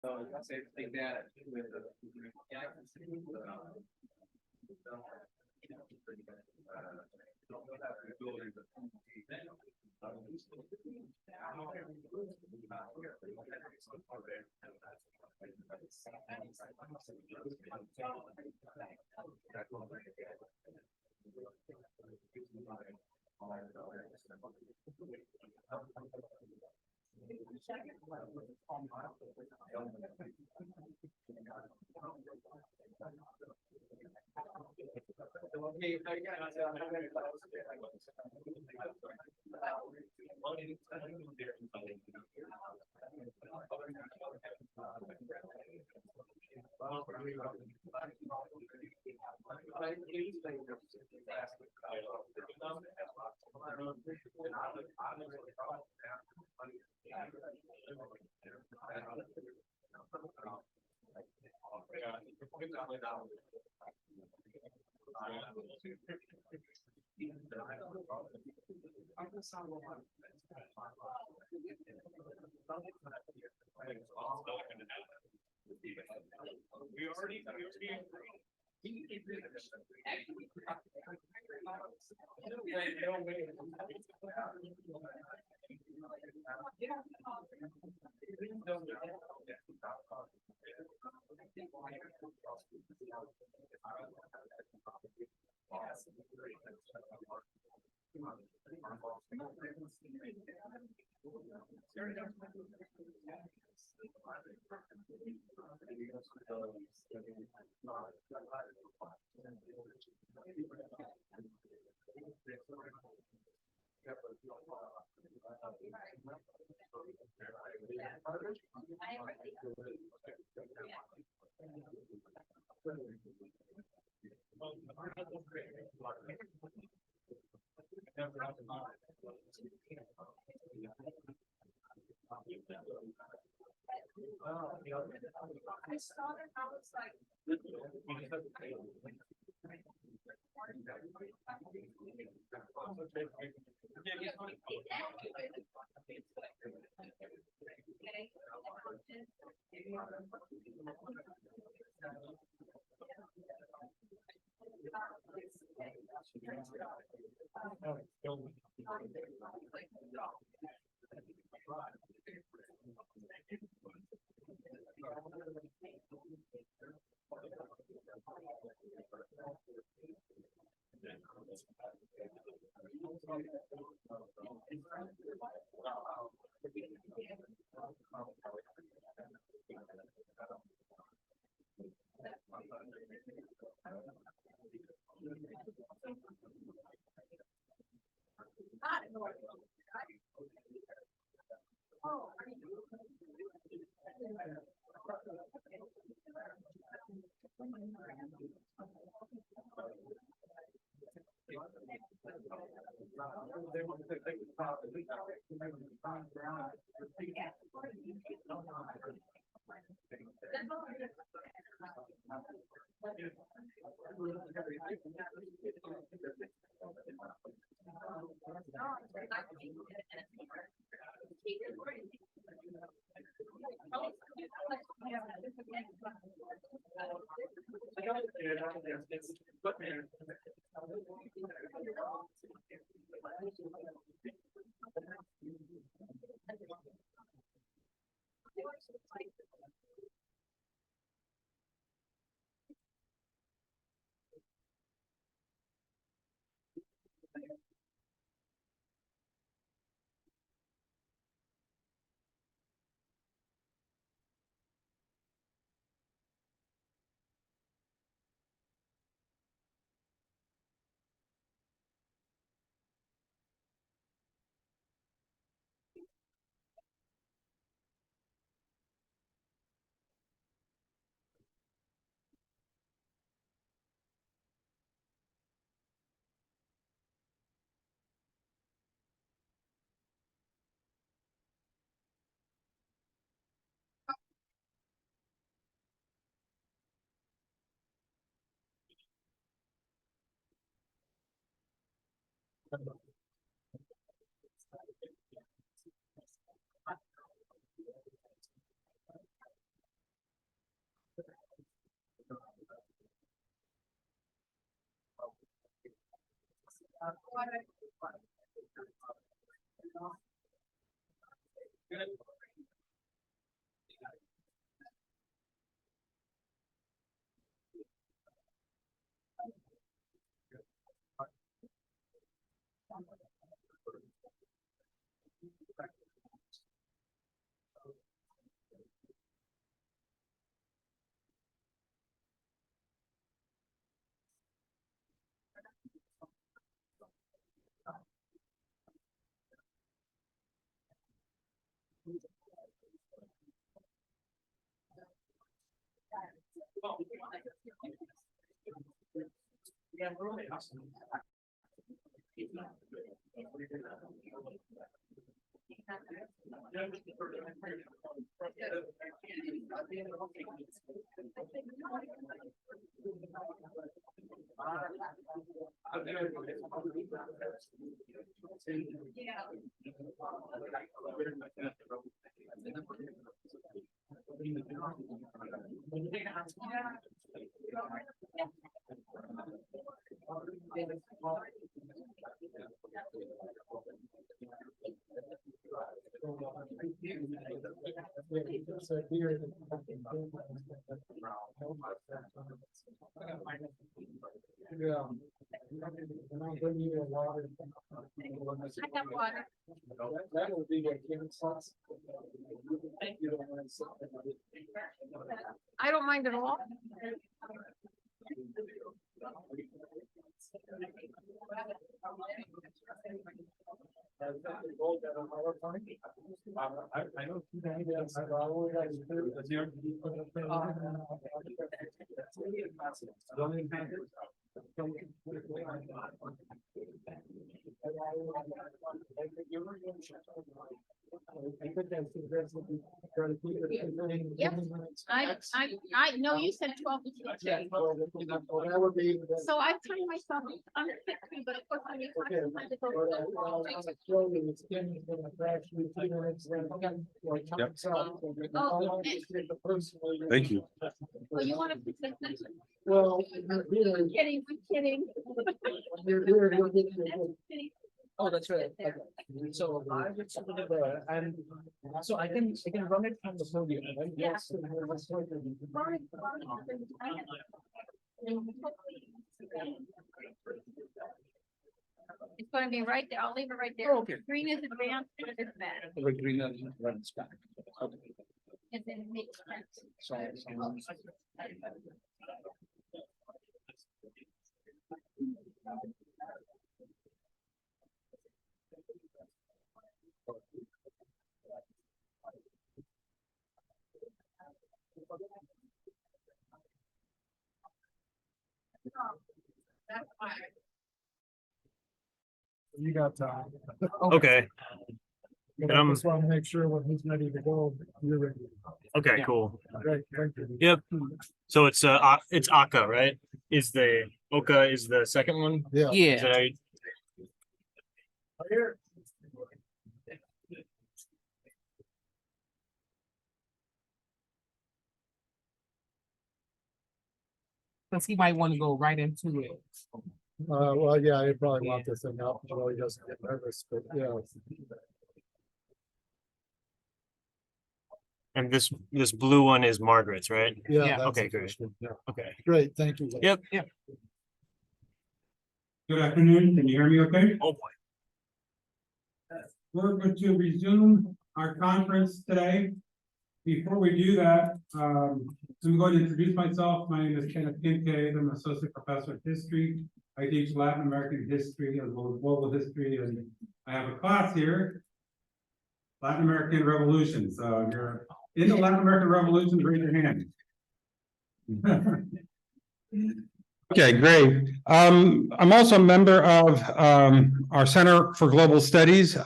So I say like that with the. Yeah, I can see I started, I was like. I got water. That will be what Kim says. I don't mind at all. I know. I've always had Yep. I know you said 12 to 15. So I turned myself on 50, but of course when you had to go. Thank you. Well, you want to put this? Well, I'm kidding, I'm kidding. Oh, that's right. Okay. So I would submit it there, and so I can run it from the podium, right? Yeah. Yes. It's going to be right there. I'll leave it right there. Oh, okay. Green is advanced, it's bad. The green runs back. Okay. And then it makes sense. So. You got time. Okay. But And I just want to make sure when he's ready to go, you're ready. Okay, Yeah. cool. Great, thank you. Yep. So it's Aka, right? Is the Oka is the second one? Yeah. Is that right? Here. Because he might want to go right into it. Well, yeah, you probably want this thing up, so he doesn't get nervous, but yeah. And this blue one is Margaret's, right? Yeah. Yeah. that's Okay, the great. first one, yeah. Okay. Great, thank you. Yep. Good afternoon, can you hear me okay? Oh boy. We're going to resume our conference today. Before we do that, I'm going to introduce myself. My name is Kenneth Kincaid. I'm an associate professor of history. I teach Latin American history as well as global history, and I have a class here, Latin American Revolution. So if you're into Latin American Revolution, raise your hand. Okay, great. I'm also a member of our Center for Global Studies.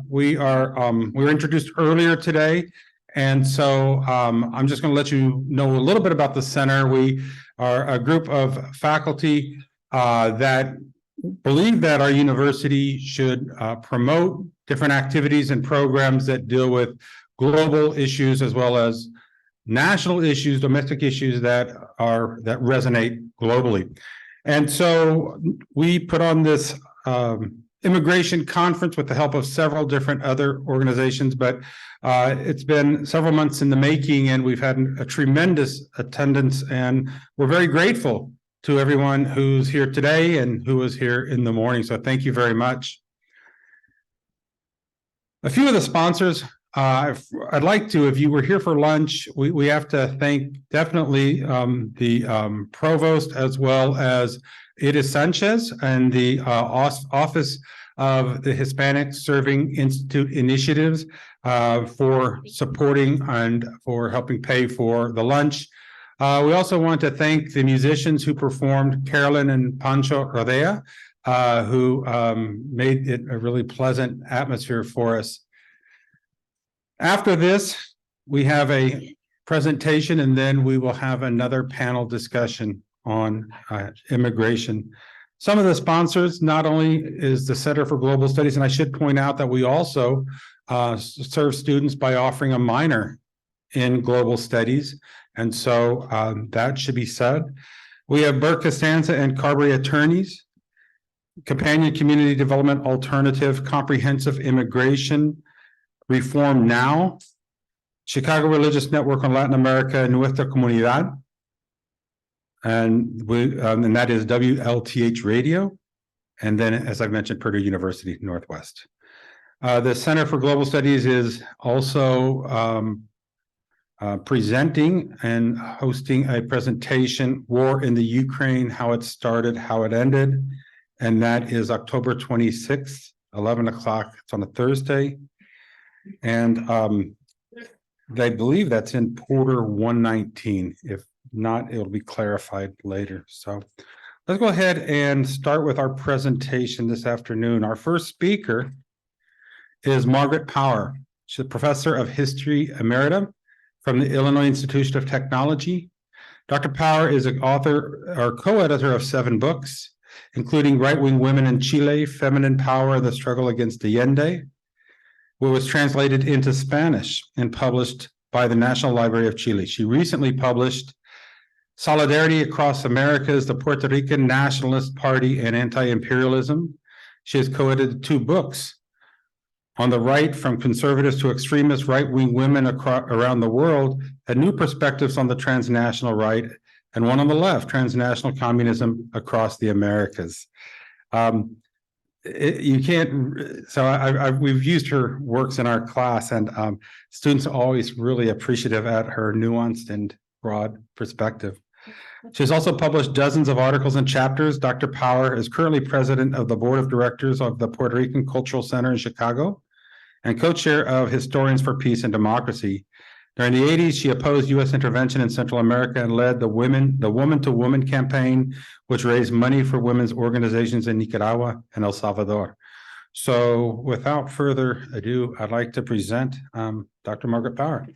We were introduced earlier today. And so I'm just going to let you know a little bit about the center. We are a group of faculty that believe that our university should promote different activities and programs that deal with global issues as well as national issues, domestic issues that resonate globally. And so we put on this immigration conference with the help of several different other organizations, but it's been several months in the making, and we've had a tremendous attendance, and we're very grateful to everyone who's here today and who was here in the morning. So thank you very much. A few of the sponsors, I'd like to, if you were here for lunch, we have to thank definitely the provost, as well as Edith Sanchez and the Office of the Hispanic Serving Institute Initiatives for supporting and for helping pay for the lunch. We also want to thank the musicians who performed, Carolyn and Pancho Rodea, who made it a really pleasant atmosphere for us. After this, we have a presentation, and then we will have another panel discussion on immigration. Some of the sponsors, not only is the Center for Global Studies, and I should point out that we also serve students by offering a minor in global studies. And so that should be said. We have Burke Costanza and Carberry Attorneys, Companion Community Development Alternative, Comprehensive Immigration, Reform Now, Chicago Religious Network on Latin America, Nuestra Comunidad, and that is WLTH Radio, and then, as I've mentioned, Purdue University Northwest. The Center for Global Studies is also presenting and hosting a presentation, War in the Ukraine, How It Started, How It Ended, and that is October 26th, 11 o'clock. It's on a Thursday. And I believe that's in Porter 119. If not, it'll be clarified later. So let's go ahead and start with our presentation this afternoon. Our first speaker is Margaret Power. She's a professor of history emerita from the Illinois Institute of Technology. Dr. Power is an author or co-editor of 7 books, including Right-Wing Women in Chile, Feminine Power, The Struggle Against Allende, which was translated into Spanish and published by the National Library of Chile. She recently published Solidarity Across Americas, the Puerto Rican Nationalist Party and Anti-Imperialism. She has co-edited 2 books on the right, from conservatives to extremist right-wing women around the world, and new perspectives on the transnational right, and one on the left, transnational communism across the Americas. You can't, so we've used her works in our class, and students are always really appreciative at her nuanced and broad perspective. She's also published dozens of articles and chapters. Dr. Power is currently president of the board of directors of the Puerto Rican Cultural Center in Chicago and co-chair of Historians for Peace and Democracy. During the 80s, she opposed U.S. intervention in Central America and led the Woman to Woman campaign, which raised money for women's organizations in Nicaragua and El Salvador. So without further ado, I'd like to present Dr. Margaret Power.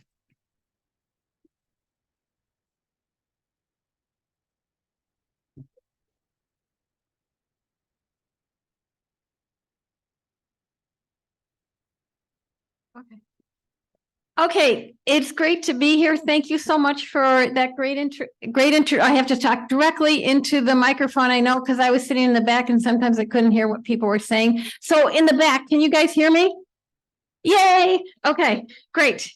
Okay, it's great to be here. Thank you so much for that great intro. I have to talk directly into the microphone, I know, because I was sitting in the back and sometimes I couldn't hear what people were saying. So in the back, can you guys hear me? Yay! Okay, great.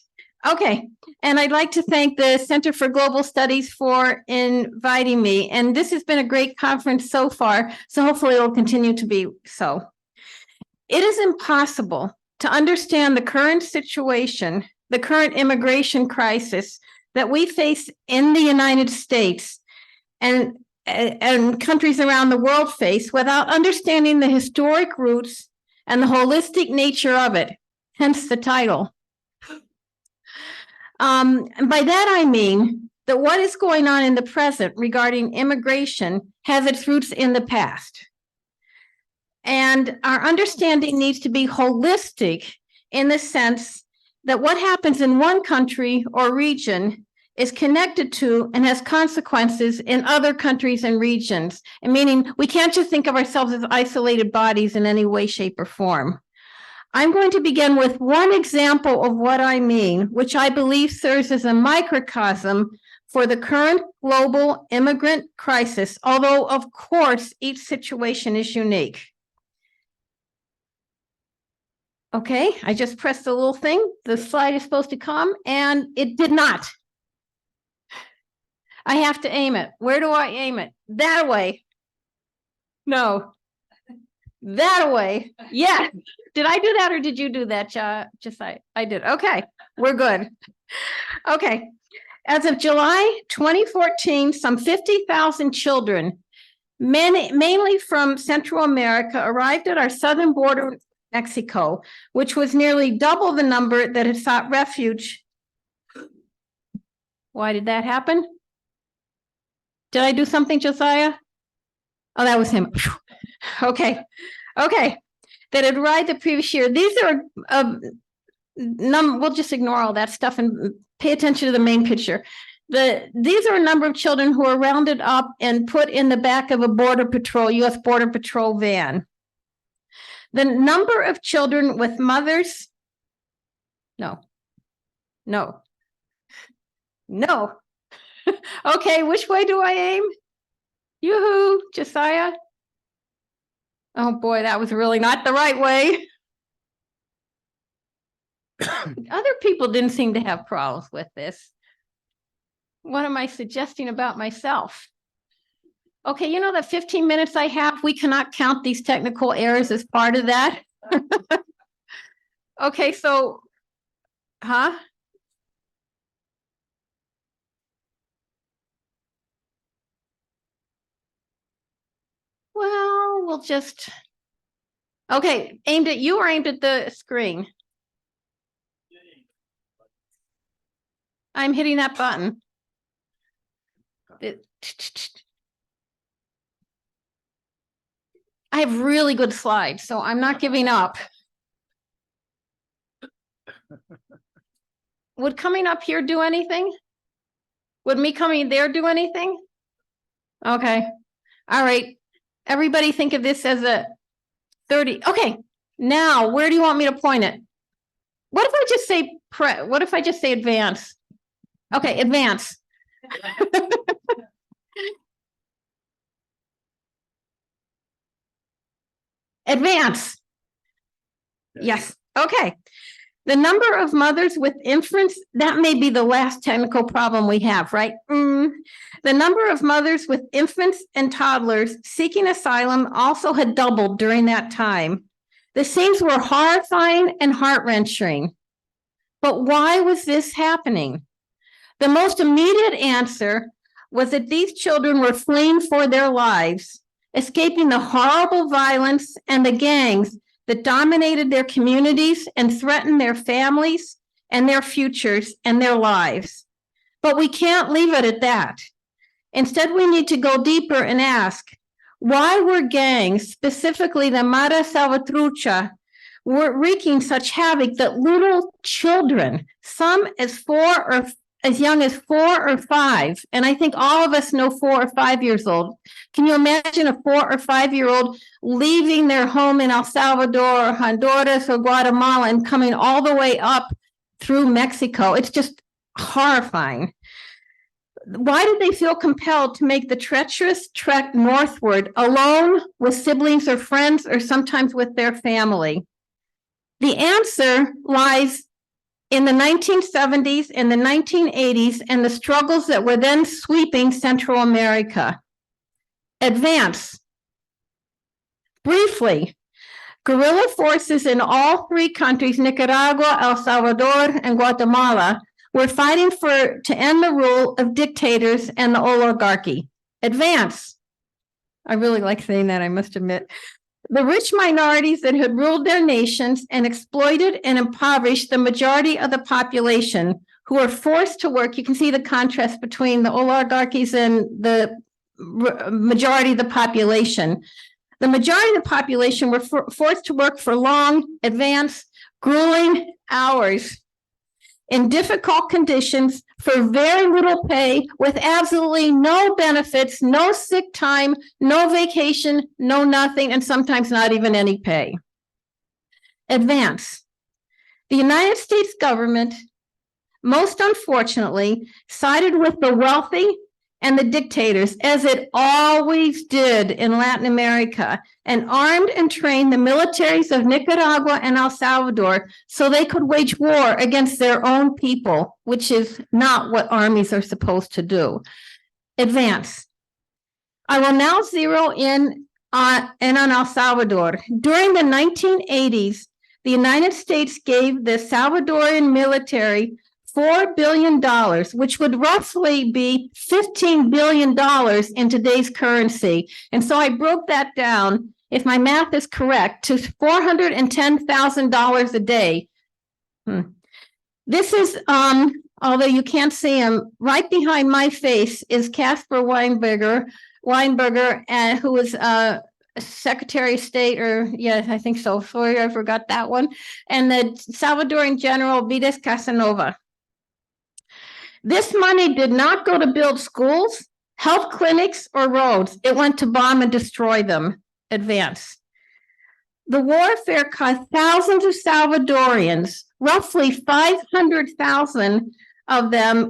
Okay, and I'd like to thank the Center for Global Studies for inviting me. And this has been a great conference so far, so hopefully it will continue to be so. It is impossible to understand the current situation, the current immigration crisis that we face in the United States and countries around the world face without understanding the historic roots and the holistic nature of it, hence the title. And by that I mean that what is going on in the present regarding immigration has its roots in the past. And our understanding needs to be holistic in the sense that what happens in one country or region is connected to and has consequences in other countries and regions. And meaning we can't just think of ourselves as isolated bodies in any way, shape, or form. I'm going to begin with one example of what I mean, which I believe serves as a microcosm for the current global immigrant crisis, although of course each situation is unique. Okay, I just pressed the little thing. The slide is supposed to come and it did not. I have to aim it. Where do I aim it? That way. No. That way. Yeah. Did I do that or did you do that, just I did. Okay, we're good. Okay. As of July 2014, some 50,000 children, mainly from Central America, arrived at our southern border with Mexico, which was nearly double the number that had sought refuge. Why did that happen? Did I do something, Josiah? Oh, that was him. Okay. Okay. That had arrived the previous year. These are we'll just ignore all that stuff and pay attention to the main picture. These are a number of children who are rounded up and put in the back of a U.S. Border Patrol van. The number of children with mothers, no. Okay, which way do I aim? Yoo-hoo, Josiah. Oh boy, that was really not the right way. Other people didn't seem to have problems with this. What am I suggesting about myself? Okay, you know the 15 minutes I have, we cannot count these technical errors as part of that. Okay, so, huh? Well, we'll just, okay, aimed at you or aimed at the screen? I'm hitting that button. I have really good slides, so I'm not giving up. Would coming up here do anything? Would me coming there do anything? Okay. All right. Everybody think of this as a 30. Okay. Now, where do you want me to point it? What if I just say what if I just say advance? Okay, advance. Advance. Yes. Okay. The number of mothers with infants, that may be the last technical problem we have, right? The number of mothers with infants and toddlers seeking asylum also had doubled during that time. The scenes were horrifying and heart-wrenching. But why was this happening? The most immediate answer was that these children were fleeing for their lives, escaping the horrible violence and the gangs that dominated their communities and threatened their families and their futures and their lives. But we can't leave it at that. Instead, we need to go deeper and ask, why were gangs, specifically the Mara Salvatrucha, were wreaking such havoc that little children, some as young as 4 or 5, and I think all of us know 4 or 5 years old. Can you imagine a 4 or 5-year-old leaving their home in El Salvador or Honduras or Guatemala and coming all the way up through Mexico? It's just horrifying. Why did they feel compelled to make the treacherous trek northward alone with siblings or friends or sometimes with their family? The answer lies in the 1970s and the 1980s and the struggles that were then sweeping Central America. Advance. Briefly, guerrilla forces in all 3 countries, Nicaragua, El Salvador, and Guatemala, were fighting to end the rule of dictators and the oligarchy. Advance. I really like saying that, I must admit. The rich minorities that had ruled their nations and exploited and impoverished the majority of the population who were forced to work. You can see the contrast between the oligarchies and the majority of the population. The majority of the population were forced to work for long, advanced, grueling hours in difficult conditions for very little pay, with absolutely no benefits, no sick time, no vacation, no nothing, and sometimes not even any pay. Advance. The United States government, most unfortunately, sided with the wealthy and the dictators, as it always did in Latin America, and armed and trained the militaries of Nicaragua and El Salvador so they could wage war against their own people, which is not what armies are supposed to do. Advance. I will now zero in on El Salvador. During the 1980s, the United States gave the Salvadorian military $4 billion, which would roughly be $15 billion in today's currency. And so I broke that down, if my math is correct, to $410,000 a day. This is, although you can't see him, right behind my face is Casper Weinberger, who was Secretary of State, or yeah, I think so. Sorry, I forgot that one. And the Salvadorian General Vides Casanova. This money did not go to build schools, health clinics, or roads. It went to bomb and destroy them. Advance. The warfare caused thousands of Salvadorians, roughly 500,000 of them,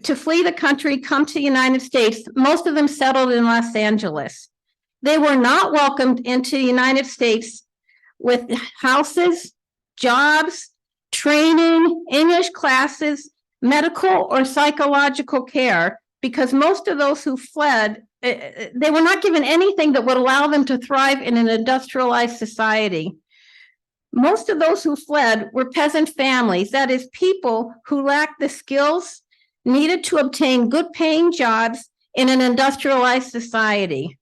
to flee the country, come to the United States. Most of them settled in Los Angeles. They were not welcomed into the United States with houses, jobs, training, English classes, medical or psychological care, because most of those who fled, they were not given anything that would allow them to thrive in an industrialized society. Most of those who fled were peasant families, that is, people who lacked the skills needed to obtain good paying jobs in an industrialized society.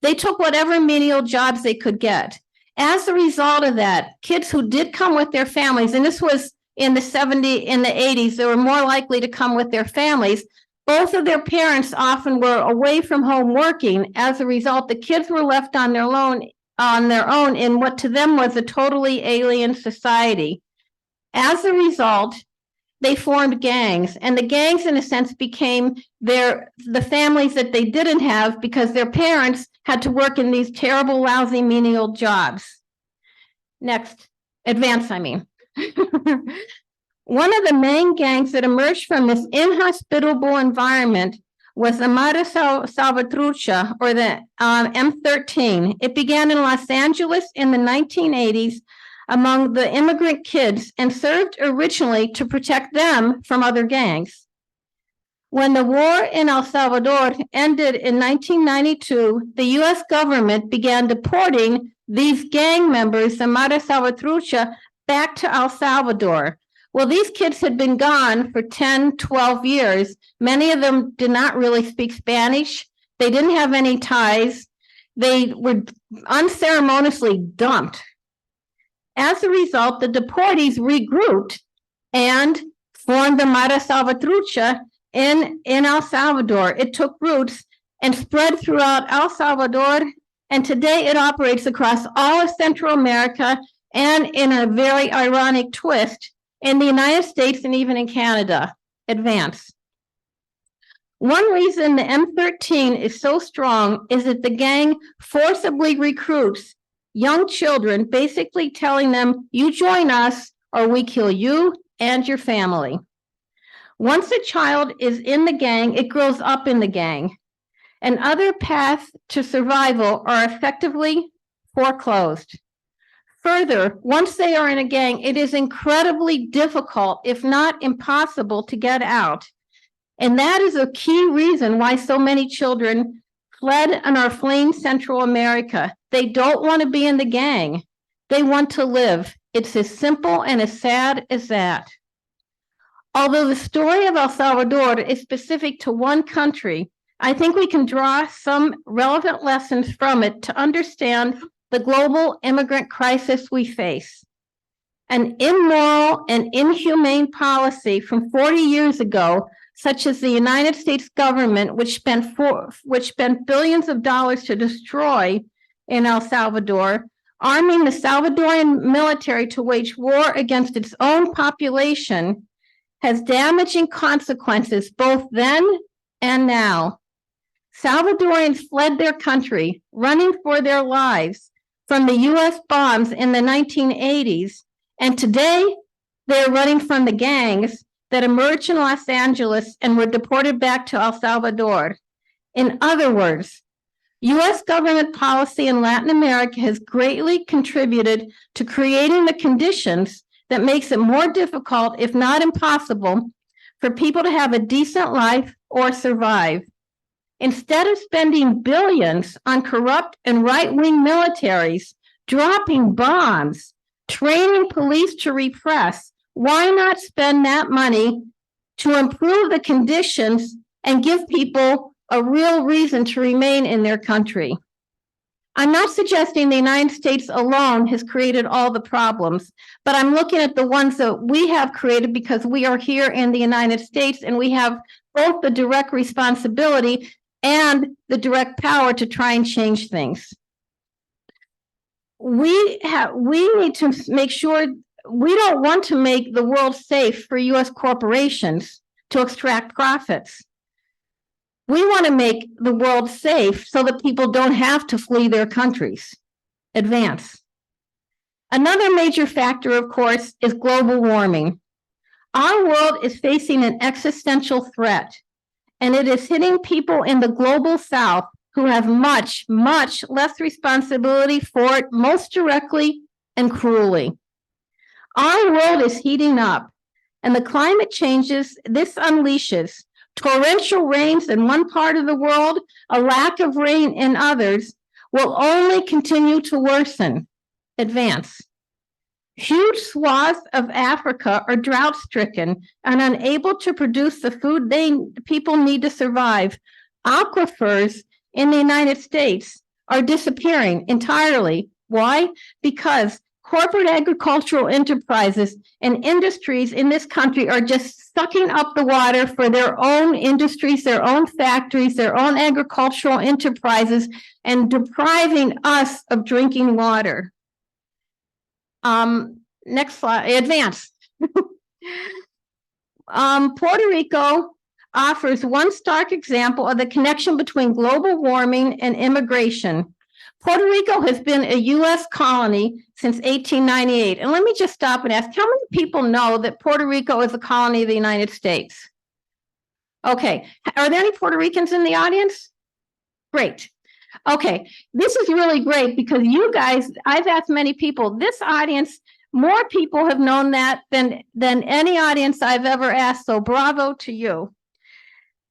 They took whatever menial jobs they could get. As a result of that, kids who did come with their families, and this was in the 80s, they were more likely to come with their families. Both of their parents often were away from home working. As a result, the kids were left on their own in what to them was a totally alien society. As a result, they formed gangs, and the gangs, in a sense, became the families that they didn't have because their parents had to work in these terrible, lousy, menial jobs. Next, advance, I mean. One of the main gangs that emerged from this inhospitable environment was the Mara Salvatrucha, or the M13. It began in Los Angeles in the 1980s among the immigrant kids and served originally to protect them from other gangs. When the war in El Salvador ended in 1992, the U.S. government began deporting these gang members, the Mara Salvatrucha, back to El Salvador. Well, these kids had been gone for 10, 12 years. Many of them did not really speak Spanish. They didn't have any ties. They were unceremoniously dumped. As a result, the deportees regrouped and formed the Mara Salvatrucha in El Salvador. It took roots and spread throughout El Salvador, and today it operates across all of Central America and, in a very ironic twist, in the United States and even in Canada. Advance. One reason the M13 is so strong is that the gang forcibly recruits young children, basically telling them, you join us or we kill you and your family. Once a child is in the gang, it grows up in the gang, and other paths to survival are effectively foreclosed. Further, once they are in a gang, it is incredibly difficult, if not impossible, to get out. And that is a key reason why so many children fled and are fleeing Central America. They don't want to be in the gang. They want to live. It's as simple and as sad as that. Although the story of El Salvador is specific to one country, I think we can draw some relevant lessons from it to understand the global immigrant crisis we face. An immoral and inhumane policy from 40 years ago, such as the United States government, which spent billions of dollars to destroy in El Salvador, arming the Salvadorian military to wage war against its own population, has damaging consequences both then and now. Salvadorians fled their country, running for their lives from the U.S. bombs in the 1980s, and today they are running from the gangs that emerged in Los Angeles and were deported back to El Salvador. In other words, U.S. government policy in Latin America has greatly contributed to creating the conditions that makes it more difficult, if not impossible, for people to have a decent life or survive. Instead of spending billions on corrupt and right-wing militaries, dropping bombs, training police to repress, why not spend that money to improve the conditions and give people a real reason to remain in their country? I'm not suggesting the United States alone has created all the problems, but I'm looking at the ones that we have created because we are here in the United States and we have both the direct responsibility and the direct power to try and change things. We need to make sure we don't want to make the world safe for U.S. corporations to extract profits. We want to make the world safe so that people don't have to flee their countries. Advance. Another major factor, of course, is global warming. Our world is facing an existential threat, and it is hitting people in the global south who have much, much less responsibility for it, most directly and cruelly. Our world is heating up, and the climate changes this unleashes. Torrential rains in one part of the world, a lack of rain in others, will only continue to worsen. Advance. Huge swaths of Africa are drought-stricken and unable to produce the food people need to survive. Aquifers in the United States are disappearing entirely. Why? Because corporate agricultural enterprises and industries in this country are just sucking up the water for their own industries, their own factories, their own agricultural enterprises, and depriving us of drinking water. Next slide, advance. Puerto Rico offers one stark example of the connection between global warming and immigration. Puerto Rico has been a U.S. colony since 1898. And let me just stop and ask, how many people know that Puerto Rico is a colony of the United States? Okay, are there any Puerto Ricans in the audience? Great. Okay, this is really great because you guys, I've asked many people, this audience, more people have known that than any audience I've ever asked, so bravo to you.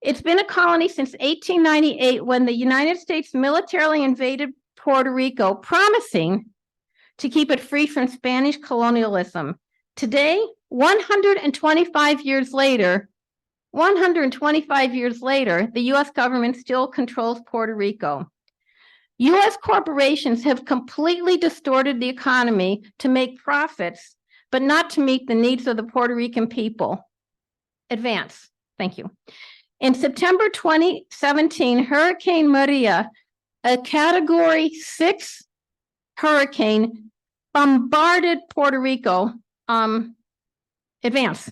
It's been a colony since 1898 when the United States militarily invaded Puerto Rico, promising to keep it free from Spanish colonialism. Today, 125 years later, the U.S. government still controls Puerto Rico. U.S. corporations have completely distorted the economy to make profits, but not to meet the needs of the Puerto Rican people. Advance. Thank you. In September 2017, Hurricane Maria, a Category 6 hurricane, bombarded Puerto Rico. Advance.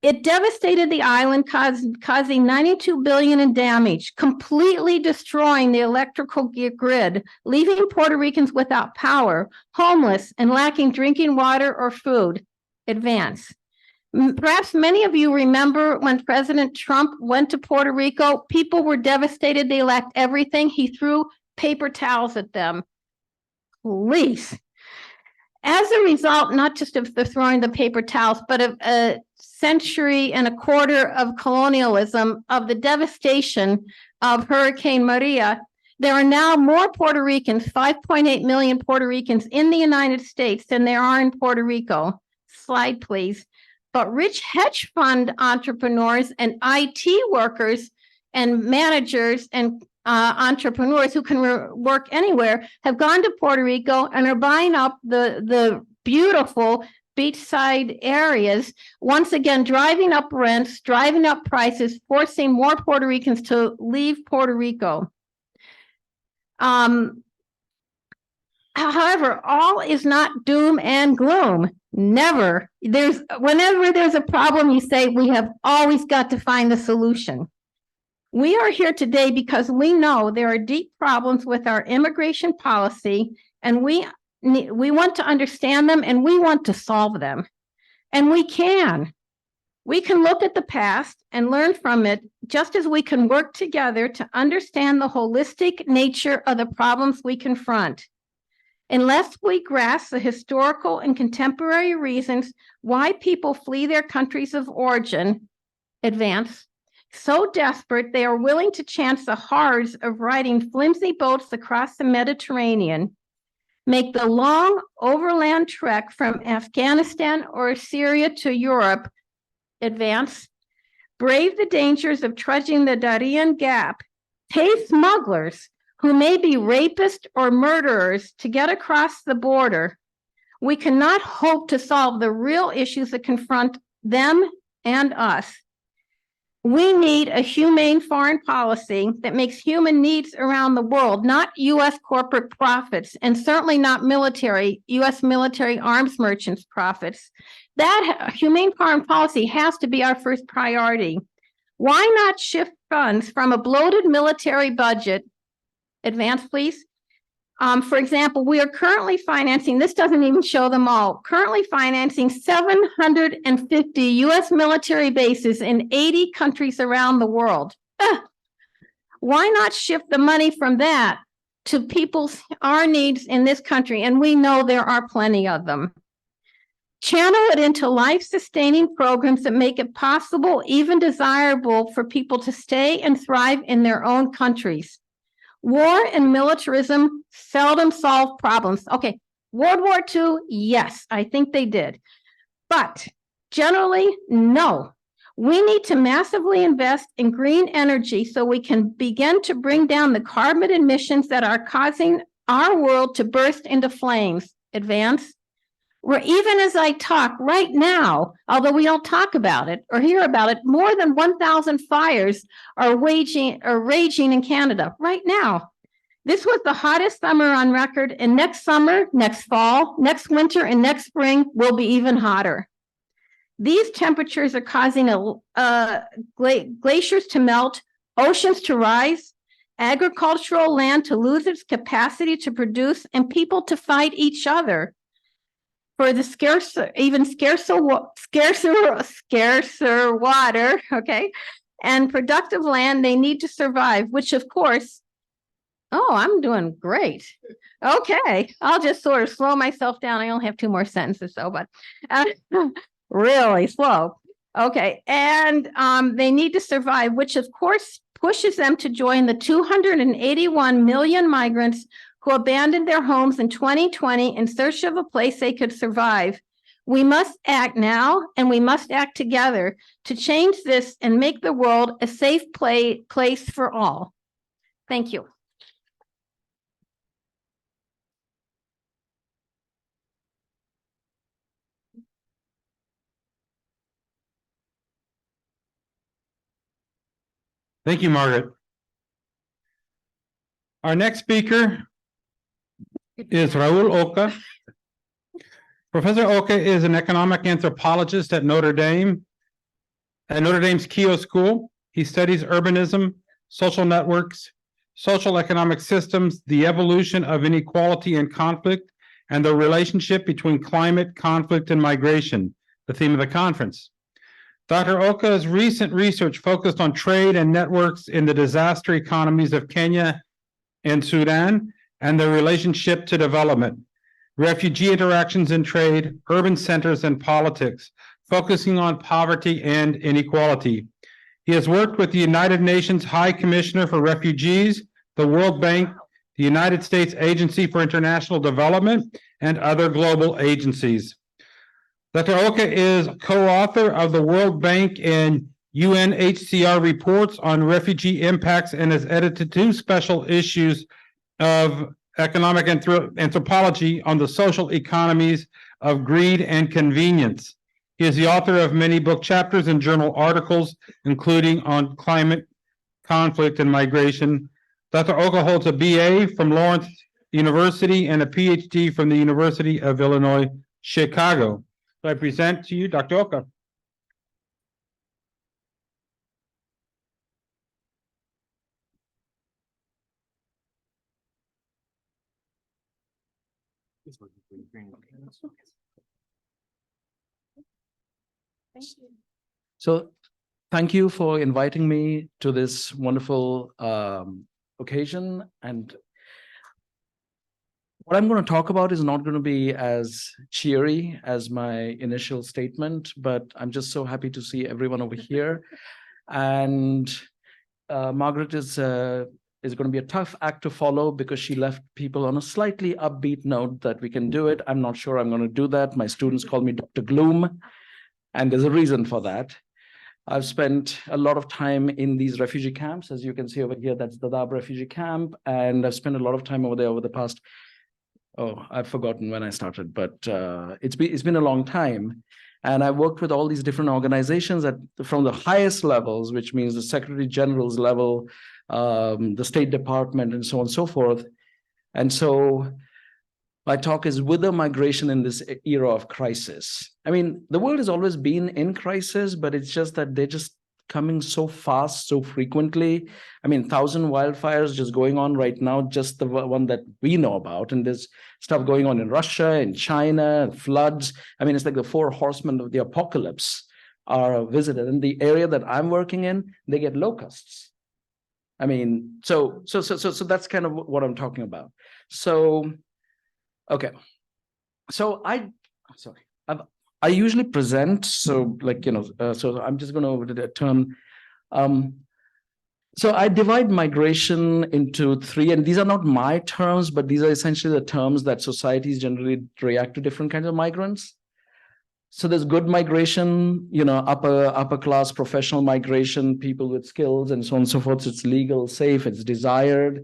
It devastated the island, causing $92 billion in damage, completely destroying the electrical grid, leaving Puerto Ricans without power, homeless, and lacking drinking water or food. Advance. Perhaps many of you remember when President Trump went to Puerto Rico, people were devastated. They lacked everything. He threw paper towels at them. Please. As a result, not just of the throwing the paper towels, but of a century and a quarter of colonialism, of the devastation of Hurricane Maria, there are now more Puerto Ricans, 5.8 million Puerto Ricans in the United States than there are in Puerto Rico. Slide, please. But rich hedge fund entrepreneurs and IT workers and managers and entrepreneurs who can work anywhere have gone to Puerto Rico and are buying up the beautiful beachside areas, once again driving up rents, driving up prices, forcing more Puerto Ricans to leave Puerto Rico. However, all is not doom and gloom. Never. Whenever there's a problem, you say, we have always got to find the solution. We are here today because we know there are deep problems with our immigration policy, and we want to understand them and we want to solve them. And we can. We can look at the past and learn from it, just as we can work together to understand the holistic nature of the problems we confront. Unless we grasp the historical and contemporary reasons why people flee their countries of origin, advance, so desperate they are willing to chance the horrors of riding flimsy boats across the Mediterranean, make the long overland trek from Afghanistan or Syria to Europe, advance, brave the dangers of trudging the Darien Gap, pay smugglers who may be rapists or murderers to get across the border, we cannot hope to solve the real issues that confront them and us. We need a humane foreign policy that makes human needs around the world, not U.S. corporate profits, and certainly not U.S. military arms merchants' profits. That humane foreign policy has to be our first priority. Why not shift funds from a bloated military budget? Advance, please. For example, we are currently financing, this doesn't even show them all, currently financing 750 U.S. military bases in 80 countries around the world. Why not shift the money from that to our needs in this country? And we know there are plenty of them. Channel it into life-sustaining programs that make it possible, even desirable, for people to stay and thrive in their own countries. War and militarism seldom solve problems. Okay, World War II, yes, I think they did. But generally, no. We need to massively invest in green energy so we can begin to bring down the carbon emissions that are causing our world to burst into flames. Advance. Where even as I talk right now, although we don't talk about it or hear about it, more than 1,000 fires are raging in Canada right now. This was the hottest summer on record, and next summer, next fall, next winter, and next spring will be even hotter. These temperatures are causing glaciers to melt, oceans to rise, agricultural land to lose its capacity to produce, and people to fight each other for the scarcer water, okay, and productive land they need to survive, which of course, oh, I'm doing great. Okay, I'll just sort of slow myself down. I only have 2 more sentences, though, but really slow. Okay, and they need to survive, which of course pushes them to join the 281 million migrants who abandoned their homes in 2020 in search of a place they could survive. We must act now, and we must act together to change this and make the world a safe place for all. Thank you. Thank you, Margaret. Our next speaker is Raul Oca. Professor Oca is an economic anthropologist at Notre Dame's Keough School. He studies urbanism, social networks, social economic systems, the evolution of inequality and conflict, and the relationship between climate, conflict, and migration, the theme of the conference. Dr. Oka's recent research focused on trade and networks in the disaster economies of Kenya and Sudan and their relationship to development, refugee interactions in trade, urban centers, and politics, focusing on poverty and inequality. He has worked with the United Nations High Commissioner for Refugees, the World Bank, the United States Agency for International Development, and other global agencies. Dr. Oca is co-author of the World Bank and UNHCR reports on refugee impacts and has edited 2 special issues of Economic Anthropology on the social economies of greed and convenience. He is the author of many book chapters and journal articles, including on climate, conflict, and migration. Dr. Oca holds a BA from Lawrence University and a PhD from the University of Illinois, Chicago. So I present to you Dr. Oca. So thank you for inviting me to this wonderful occasion. And what I'm going to talk about is not going to be as cheery as my initial statement, but I'm just so happy to see everyone over here. And Margaret is going to be a tough act to follow because she left people on a slightly upbeat note that we can do it. I'm not sure I'm going to do that. My students call me Dr. Gloom, and there's a reason for that. I've spent a lot of time in these refugee camps. As you can see over here, that's the Dadaab refugee camp. And I've spent a lot of time over there over the past, I've forgotten when I started, but it's been a long time. And I worked with all these different organizations from the highest levels, which means the Secretary General's level, the State Department, and so on and so forth. And so my talk is whether migration in this era of crisis. I mean, the world has always been in crisis, but it's just that they're just coming so fast, so frequently. I mean, 1,000 wildfires just going on right now, just the one that we know about. And there's stuff going on in Russia, in China, floods. I mean, it's like the 4 horsemen of the apocalypse are visited. In the area that I'm working in, they get locusts. I mean, so that's kind of what I'm talking about. So, okay. So I usually present, so like, so I'm just going to turn. So I divide migration into 3, and these are not my terms, but these are essentially the terms that societies generally react to different kinds of migrants. So there's good migration, upper class professional migration, people with skills and so on and so forth. It's legal, safe, it's desired,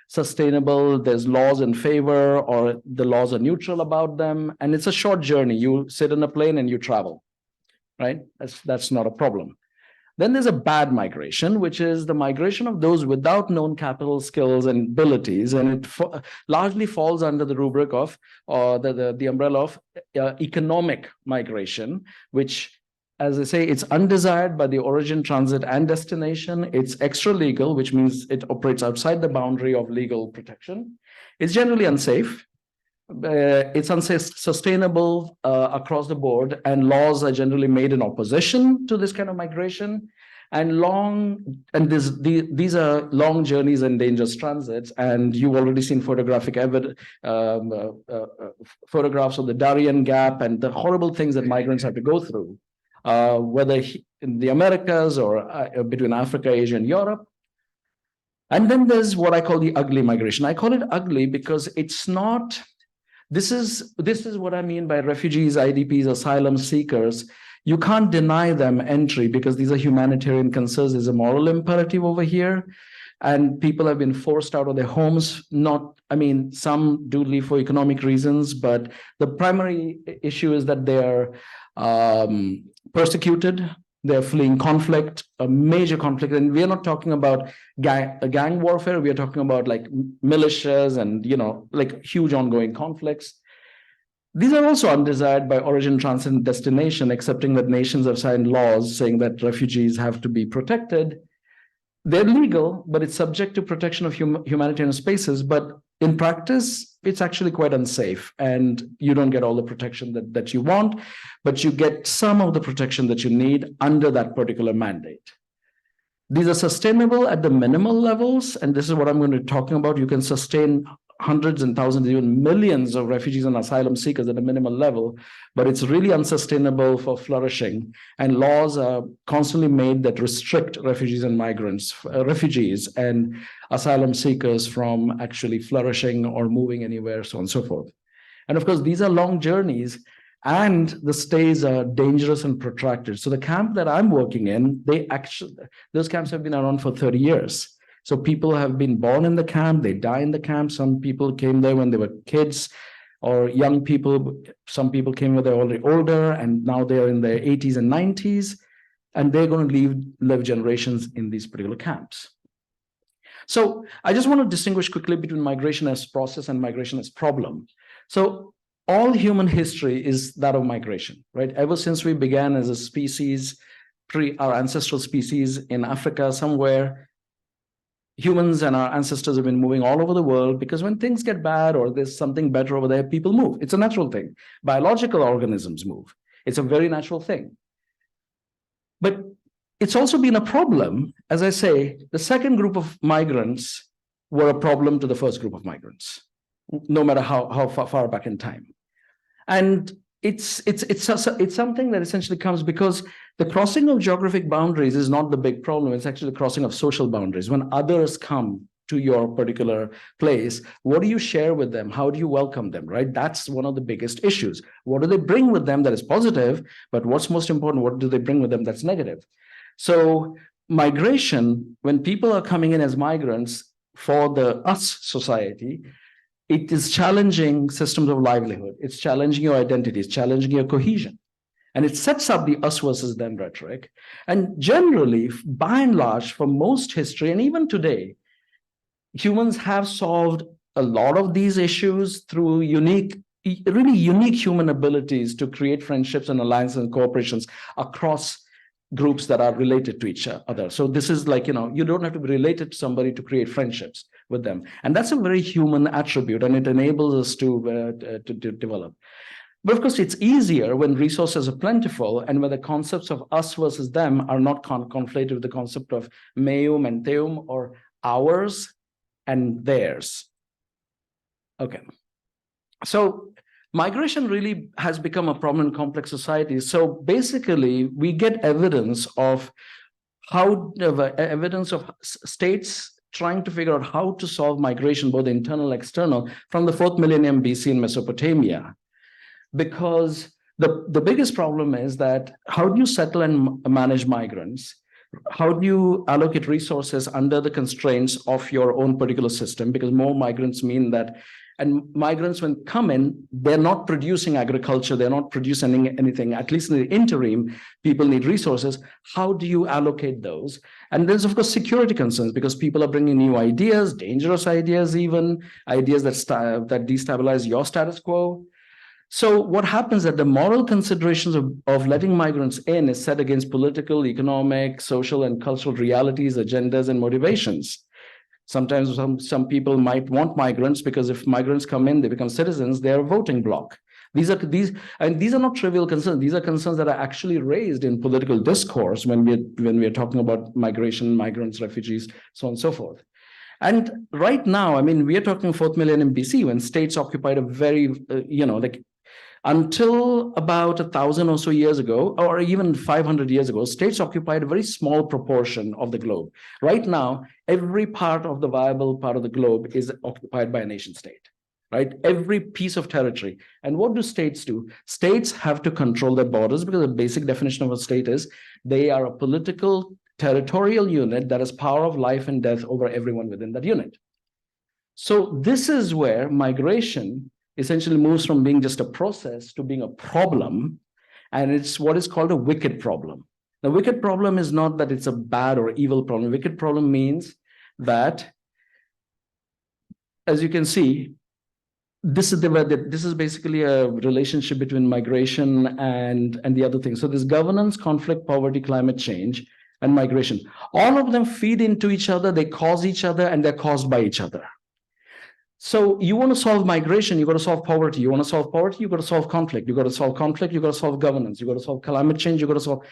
sustainable. There's laws in favor, or the laws are neutral about them. And it's a short journey. You sit in a plane and you travel, right? That's not a problem. Then there's a bad migration, which is the migration of those without known capital, skills, and abilities. And it largely falls under the rubric of, or the umbrella of economic migration, which, as I say, it's undesired by the origin, transit, and destination. It's extra legal, which means it operates outside the boundary of legal protection. It's generally unsafe. It's unsustainable across the board, and laws are generally made in opposition to this kind of migration. And these are long journeys and dangerous transits. And you've already seen photographic photographs of the Darien Gap and the horrible things that migrants have to go through, whether in the Americas or between Africa, Asia, and Europe. And then there's what I call the ugly migration. I call it ugly because it's not. This is what I mean by refugees, IDPs, asylum seekers. You can't deny them entry because these are humanitarian concerns. There's a moral imperative over here, and people have been forced out of their homes. Some do leave for economic reasons, but the primary issue is that they're persecuted. They're fleeing conflict, a major conflict. And we're not talking about gang warfare. We're talking about like militias and, like huge ongoing conflicts. These are also undesired by origin, transit, and destination, accepting that nations have signed laws saying that refugees have to be protected. They're legal, but it's subject to protection of humanitarian spaces. But in practice, it's actually quite unsafe, and you don't get all the protection that you want, but you get some of the protection that you need under that particular mandate. These are sustainable at the minimal levels, and this is what I'm going to be talking about. You can sustain hundreds and thousands, even millions of refugees and asylum seekers at a minimal level, but it's really unsustainable for flourishing. And laws are constantly made that restrict refugees and migrants, refugees and asylum seekers from actually flourishing or moving anywhere, so on and so forth. And of course, these are long journeys, and the stays are dangerous and protracted. So the camp that I'm working in, those camps have been around for 30 years. So people have been born in the camp, they die in the camp. Some people came there when they were kids or young people. Some people came when they're already older, and now they're in their 80s and 90s, and they're going to live generations in these particular camps. So I just want to distinguish quickly between migration as process and migration as problem. So all human history is that of migration, right? Ever since we began as a species, our ancestral species in Africa somewhere, humans and our ancestors have been moving all over the world, because when things get bad or there's something better over there, people move. It's a natural thing. Biological organisms move. It's a very natural thing. But it's also been a problem. As I say, the second group of migrants were a problem to the first group of migrants, no matter how far back in time. And it's something that essentially comes because the crossing of geographic boundaries is not the big problem. It's actually the crossing of social boundaries. When others come to your particular place, what do you share with them? How do you welcome them, right? That's one of the biggest issues. What do they bring with them that is positive? But what's most important, what do they bring with them that's negative? So migration, when people are coming in as migrants for the us society, it is challenging systems of livelihood. It's challenging your identity. It's challenging your cohesion. And it sets up the us versus them rhetoric. And generally, by and large, for most history, and even today, humans have solved a lot of these issues through really unique human abilities to create friendships and alliances and cooperations across groups that are related to each other. So this is like, you don't have to be related to somebody to create friendships with them. And that's a very human attribute, and it enables us to develop. But of course, it's easier when resources are plentiful and when the concepts of us versus them are not conflated with the concept of meum and theum, or ours and theirs. Okay. So migration really has become a problem in complex societies. So basically, we get evidence of states trying to figure out how to solve migration, both internal and external, from the 4th millennium BC in Mesopotamia. Because the biggest problem is that how do you settle and manage migrants? How do you allocate resources under the constraints of your own particular system? Because more migrants mean that, and migrants when come in, they're not producing agriculture, they're not producing anything, at least in the interim, people need resources. How do you allocate those? And there's of course security concerns because people are bringing new ideas, dangerous ideas even, ideas that destabilize your status quo. So what happens is that the moral considerations of letting migrants in is set against political, economic, social, and cultural realities, agendas, and motivations. Sometimes some people might want migrants because if migrants come in, they become citizens, they're a voting bloc. These are not trivial concerns. These are concerns that are actually raised in political discourse when we're talking about migration, migrants, refugees, so on and so forth. And right now, I mean, we are talking 4th millennium BC when states occupied a very, until about 1,000 or so years ago, or even 500 years ago, states occupied a very small proportion of the globe. Right now, every part of the viable part of the globe is occupied by a nation state, right? Every piece of territory. And what do states do? States have to control their borders because the basic definition of a state is they are a political territorial unit that has power of life and death over everyone within that unit. So this is where migration essentially moves from being just a process to being a problem. And it's what is called a wicked problem. The wicked problem is not that it's a bad or evil problem. Wicked problem means that, as you can see, this is basically a relationship between migration and the other things. So there's governance, conflict, poverty, climate change, and migration. All of them feed into each other, they cause each other, and they're caused by each other. So you want to solve migration, you got to solve poverty. You want to solve poverty, you got to solve conflict. You got to solve conflict, you got to solve governance. You got to solve climate change, you got to solve.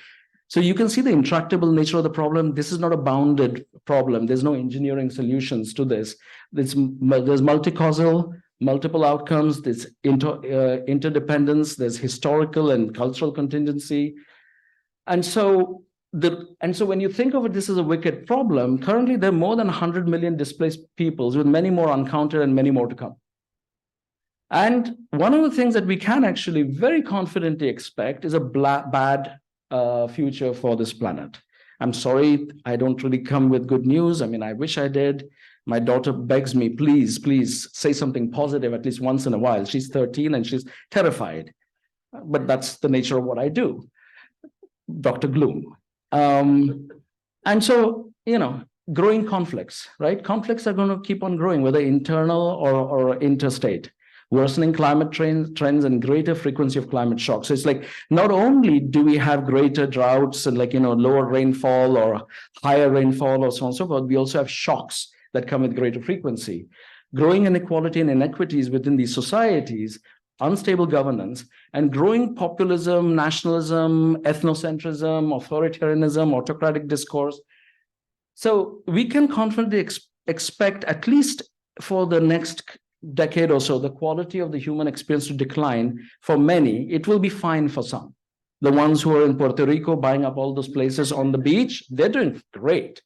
So you can see the intractable nature of the problem. This is not a bounded problem. There's no engineering solutions to this. There's multi-causal, multiple outcomes, there's interdependence, there's historical and cultural contingency. And so when you think of it, this is a wicked problem. Currently, there are more than 100 million displaced peoples with many more uncounted and many more to come. And one of the things that we can actually very confidently expect is a bad future for this planet. I'm sorry, I don't really come with good news. I mean, I wish I did. My daughter begs me, please, please say something positive at least once in a while. She's 13 and she's terrified. But that's the nature of what I do. Dr. Gloom. And so, growing conflicts, right? Conflicts are going to keep on growing, whether internal or interstate. Worsening climate trends and greater frequency of climate shocks. So it's like, not only do we have greater droughts and lower rainfall or higher rainfall or so on and so forth, we also have shocks that come with greater frequency. Growing inequality and inequities within these societies unstable governance, and growing populism, nationalism, ethnocentrism, authoritarianism, autocratic discourse. So we can confidently expect, at least for the next decade or so, the quality of the human experience to decline for many. It will be fine for some. The ones who are in Puerto Rico buying up all those places on the beach, they're doing great.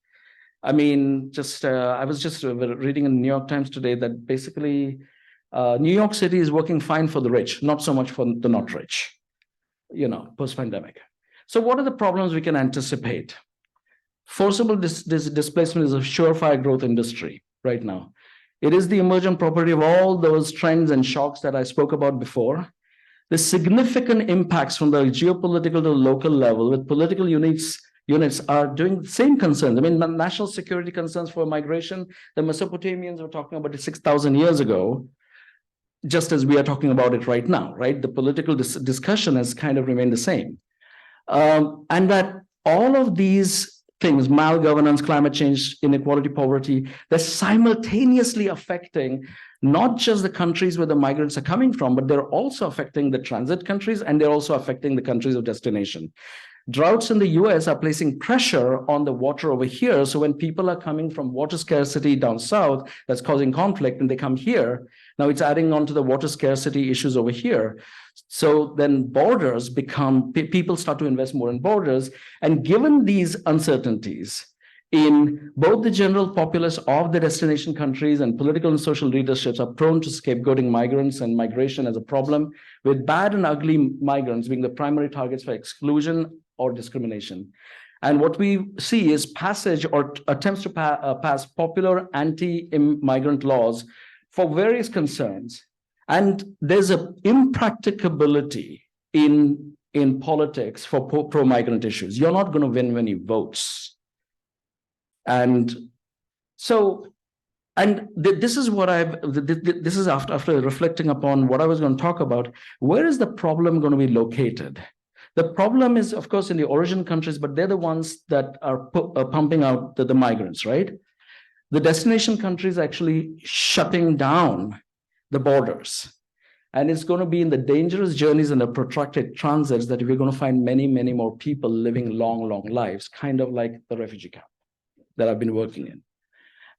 I mean, I was just reading in the New York Times today that basically New York City is working fine for the rich, not so much for the not rich, post-pandemic. So what are the problems we can anticipate? Forcible displacement is a surefire growth industry right now. It is the emergent property of all those trends and shocks that I spoke about before. The significant impacts from the geopolitical to local level with political units are doing the same concerns. I mean, national security concerns for migration, the Mesopotamians were talking about it 6,000 years ago, just as we are talking about it right now, right? The political discussion has kind of remained the same. And that all of these things, malgovernance, climate change, inequality, poverty, they're simultaneously affecting not just the countries where the migrants are coming from, but they're also affecting the transit countries, and they're also affecting the countries of destination. Droughts in the US are placing pressure on the water over here. So when people are coming from water scarcity down south, that's causing conflict, and they come here, now it's adding on to the water scarcity issues over here. So then borders become, people start to invest more in borders. And given these uncertainties in both the general populace of the destination countries and political and social leaderships are prone to scapegoating migrants and migration as a problem, with bad and ugly migrants being the primary targets for exclusion or discrimination. And what we see is passage or attempts to pass popular anti-migrant laws for various concerns. And there's an impracticability in politics for pro-migrant issues. You're not going to win many votes. And so, this is what this is after reflecting upon what I was going to talk about. Where is the problem going to be located? The problem is, of course, in the origin countries, but they're the ones that are pumping out the migrants, right? The destination countries are actually shutting down the borders. And it's going to be in the dangerous journeys and the protracted transits that we're going to find many, many more people living long, long lives, kind of like the refugee camp that I've been working in.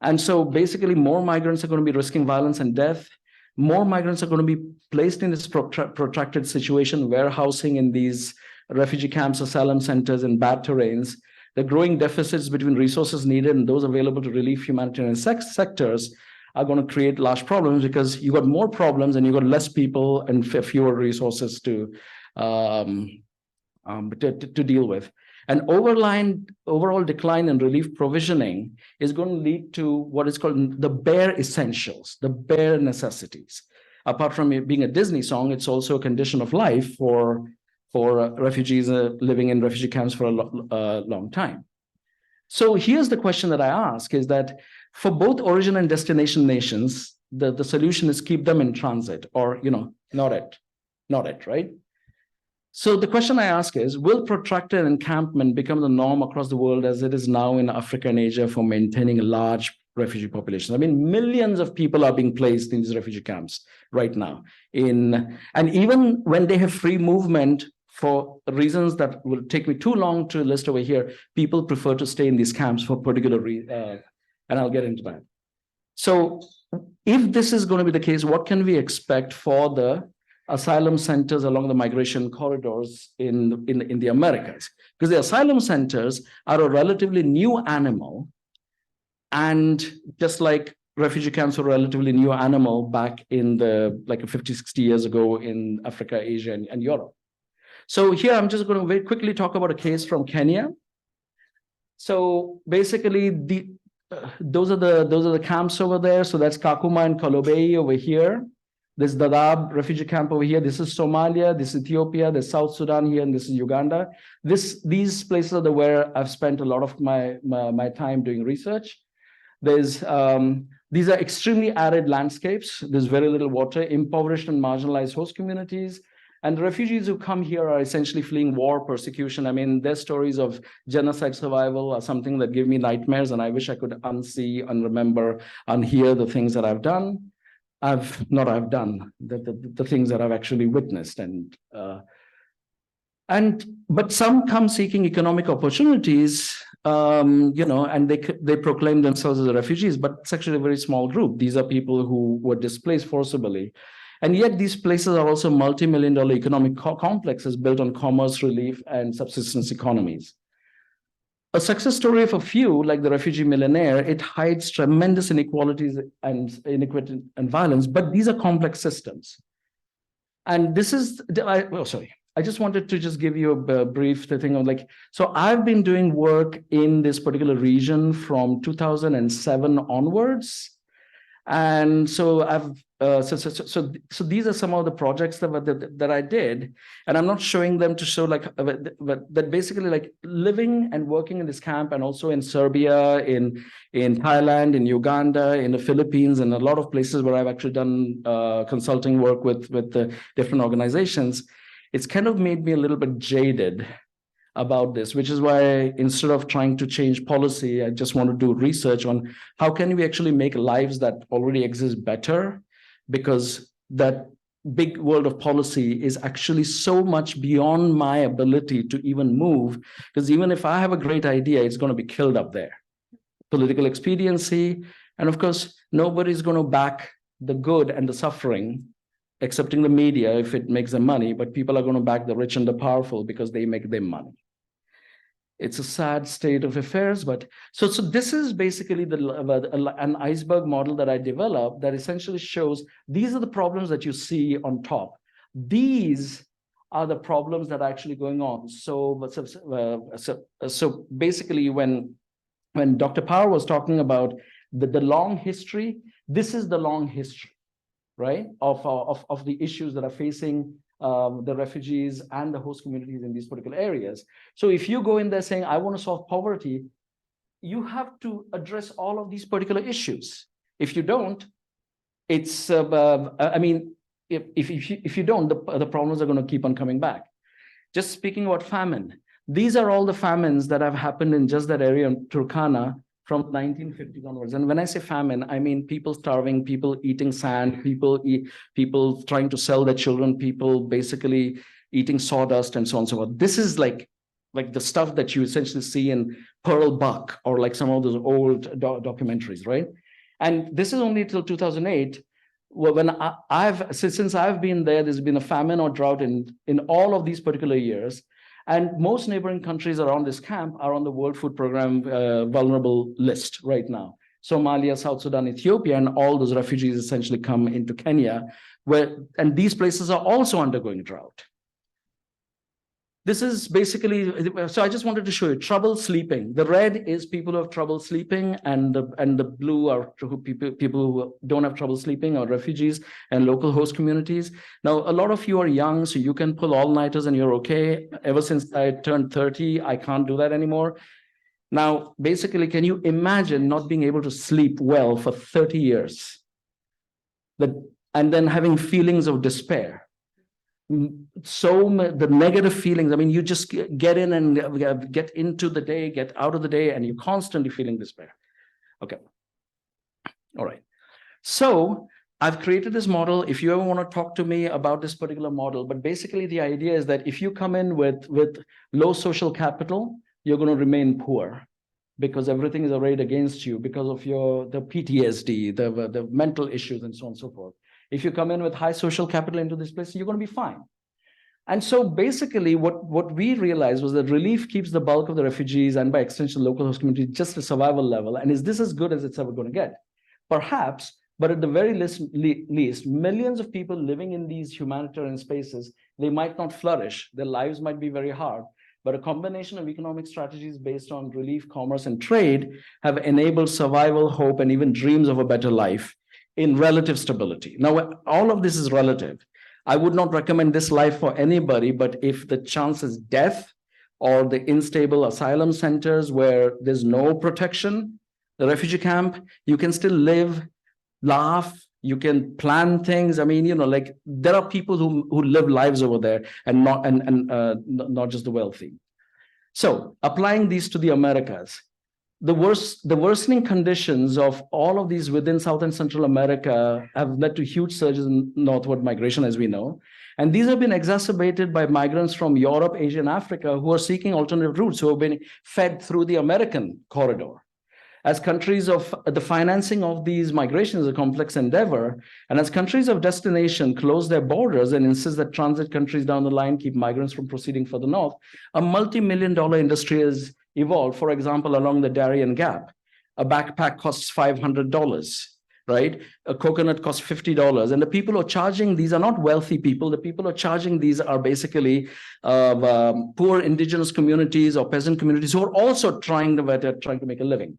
And so basically more migrants are going to be risking violence and death. More migrants are going to be placed in this protracted situation, warehousing in these refugee camps, asylum centers in bad terrains. The growing deficits between resources needed and those available to relieve humanitarian sectors are going to create large problems, because you got more problems and you got less people and fewer resources to deal with. An overall decline in relief provisioning is going to lead to what is called the bare essentials, the bare necessities. Apart from it being a Disney song, it's also a condition of life for refugees living in refugee camps for a long time. So here's the question that I ask, is that for both origin and destination nations, the solution is keep them in transit, or, not it, right? So the question I ask is, will protracted encampment become the norm across the world as it is now in Africa and Asia for maintaining large refugee populations? I mean, millions of people are being placed in these refugee camps right now. And even when they have free movement, for reasons that will take me too long to list over here, people prefer to stay in these camps for particular reasons, and I'll get into that. So if this is going to be the case, what can we expect for the asylum centers along the migration corridors in the Americas? Because the asylum centers are a relatively new animal, and just like refugee camps were a relatively new animal back in the 50, 60 years ago in Africa, Asia, and Europe. So here I'm just going to very quickly talk about a case from Kenya. So basically, those are the camps over there. So that's Kakuma and Kolobei over here. There's Dadaab refugee camp over here. This is Somalia, this is Ethiopia, there's South Sudan here, and this is Uganda. These places are where I've spent a lot of my time doing research. These are extremely arid landscapes. There's very little water, impoverished and marginalized host communities. And the refugees who come here are essentially fleeing war, persecution. I mean, their stories of genocide survival are something that give me nightmares, and I wish I could unsee, unremember, unhear the things that I've done. I've done the things that I've actually witnessed, but some come seeking economic opportunities, and they proclaim themselves as refugees, but it's actually a very small group. These are people who were displaced forcibly. And yet these places are also multi-million-dollar economic complexes built on commerce, relief, and subsistence economies. A success story of a few, like the refugee millionaire, it hides tremendous inequalities and inequity and violence, but these are complex systems. And this is, I just wanted to just give you a brief thing of so I've been doing work in this particular region from 2007 onwards. And so so these are some of the projects that I did, and I'm not showing them to show that basically living and working in this camp, and also in Serbia, in Thailand, in Uganda, in the Philippines, and a lot of places where I've actually done consulting work with the different organizations. It's kind of made me a little bit jaded about this, which is why instead of trying to change policy, I just want to do research on how can we actually make lives that already exist better, because that big world of policy is actually so much beyond my ability to even move, because even if I have a great idea, it's going to be killed up there. Political expediency, and of course, nobody's going to back the good and the suffering, excepting the media if it makes them money, but people are going to back the rich and the powerful because they make them money. It's a sad state of affairs, but so this is basically an iceberg model that I developed that essentially shows these are the problems that you see on top. These are the problems that are actually going on. So basically, when Dr. Power was talking about the long history, this is the long history, right, of the issues that are facing the refugees and the host communities in these particular areas. So if you go in there saying, I want to solve poverty, you have to address all of these particular issues. If you don't, it's, I mean, if you don't, the problems are going to keep on coming back. Just speaking about famine, these are all the famines that have happened in just that area in Turkana from 1950 onwards. And when I say famine, I mean people starving, people eating sand, people trying to sell their children, people basically eating sawdust and so on and so forth. This is like the stuff that you essentially see in Pearl Buck or like some of those old documentaries, right? And this is only till 2008. When since I've been there, there's been a famine or drought in all of these particular years. And most neighboring countries around this camp are on the World Food Program vulnerable list right now. Somalia, South Sudan, Ethiopia, and all those refugees essentially come into Kenya, and these places are also undergoing drought. This is basically, so I just wanted to show you trouble sleeping. The red is people who have trouble sleeping, and the blue are people who don't have trouble sleeping, or refugees and local host communities. Now, a lot of you are young, so you can pull all-nighters and you're okay. Ever since I turned 30, I can't do that anymore. Now, basically, can you imagine not being able to sleep well for 30 years? And then having feelings of despair. So the negative feelings, I mean, you just get in and get into the day, get out of the day, and you're constantly feeling despair. Okay. All right. So I've created this model. If you ever want to talk to me about this particular model, but basically the idea is that if you come in with low social capital, you're going to remain poor because everything is arrayed against you because of the PTSD, the mental issues, and so on and so forth. If you come in with high social capital into this place, you're going to be fine. And so basically what we realized was that relief keeps the bulk of the refugees and by extension local host communities just a survival level. And is this as good as it's ever going to get? Perhaps, but at the very least, millions of people living in these humanitarian spaces, they might not flourish. Their lives might be very hard. But a combination of economic strategies based on relief, commerce, and trade have enabled survival, hope, and even dreams of a better life in relative stability. Now, all of this is relative. I would not recommend this life for anybody, but if the chance is death or the unstable asylum centers where there's no protection, the refugee camp, you can still live, laugh, you can plan things. I mean, like there are people who live lives over there and not just the wealthy. So applying these to the Americas, the worsening conditions of all of these within South and Central America have led to huge surges in northward migration, as we know. And these have been exacerbated by migrants from Europe, Asia, and Africa who are seeking alternative routes, who have been fed through the American corridor. As countries of the financing of these migrations is a complex endeavor, and as countries of destination close their borders and insist that transit countries down the line keep migrants from proceeding further north, a multi-million-dollar industry has evolved. For example, along the Darien Gap, a backpack costs $500, right? A coconut costs $50. And the people who are charging these are not wealthy people. The people who are charging these are basically poor indigenous communities or peasant communities who are also trying to make a living.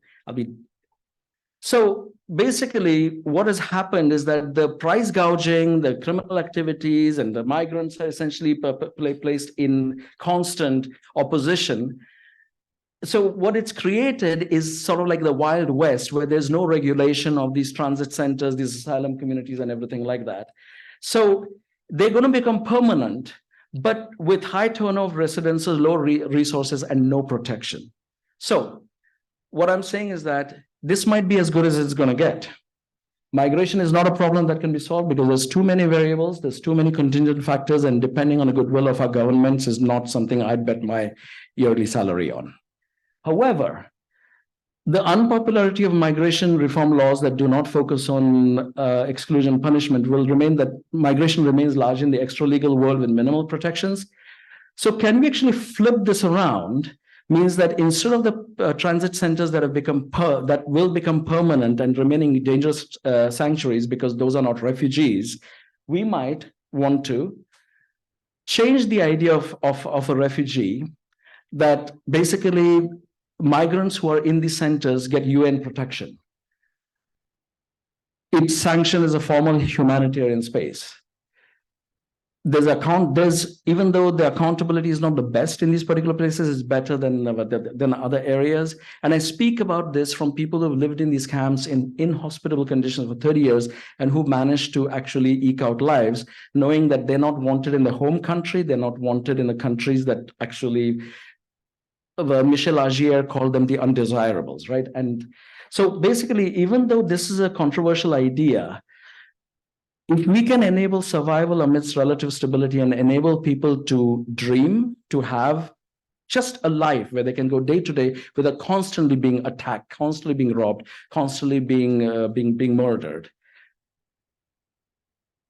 So basically, what has happened is that the price gouging, the criminal activities, and the migrants are essentially placed in constant opposition. So what it's created is sort of like the Wild West, where there's no regulation of these transit centers, these asylum communities, and everything like that. So they're going to become permanent, but with high turnover of residents, low resources, and no protection. So what I'm saying is that this might be as good as it's going to get. Migration is not a problem that can be solved because there's too many variables, there's too many contingent factors, and depending on the goodwill of our governments is not something I'd bet my yearly salary on. However, the unpopularity of migration reform laws that do not focus on exclusion punishment will remain that migration remains large in the extra-legal world with minimal protections. So can we actually flip this around? Means that instead of the transit centers that have become that will become permanent and remaining dangerous sanctuaries because those are not refugees, we might want to change the idea of a refugee, that basically migrants who are in these centers get UN protection. It's sanctioned as a formal humanitarian space. Even though the accountability is not the best in these particular places, it's better than other areas. And I speak about this from people who have lived in these camps in inhospitable conditions for 30 years and who managed to actually eke out lives, knowing that they're not wanted in their home country, they're not wanted in the countries that actually Michel Agier called them the undesirables, right? And so basically, even though this is a controversial idea, if we can enable survival amidst relative stability and enable people to dream, to have just a life where they can go day to day without constantly being attacked, constantly being robbed, constantly being murdered,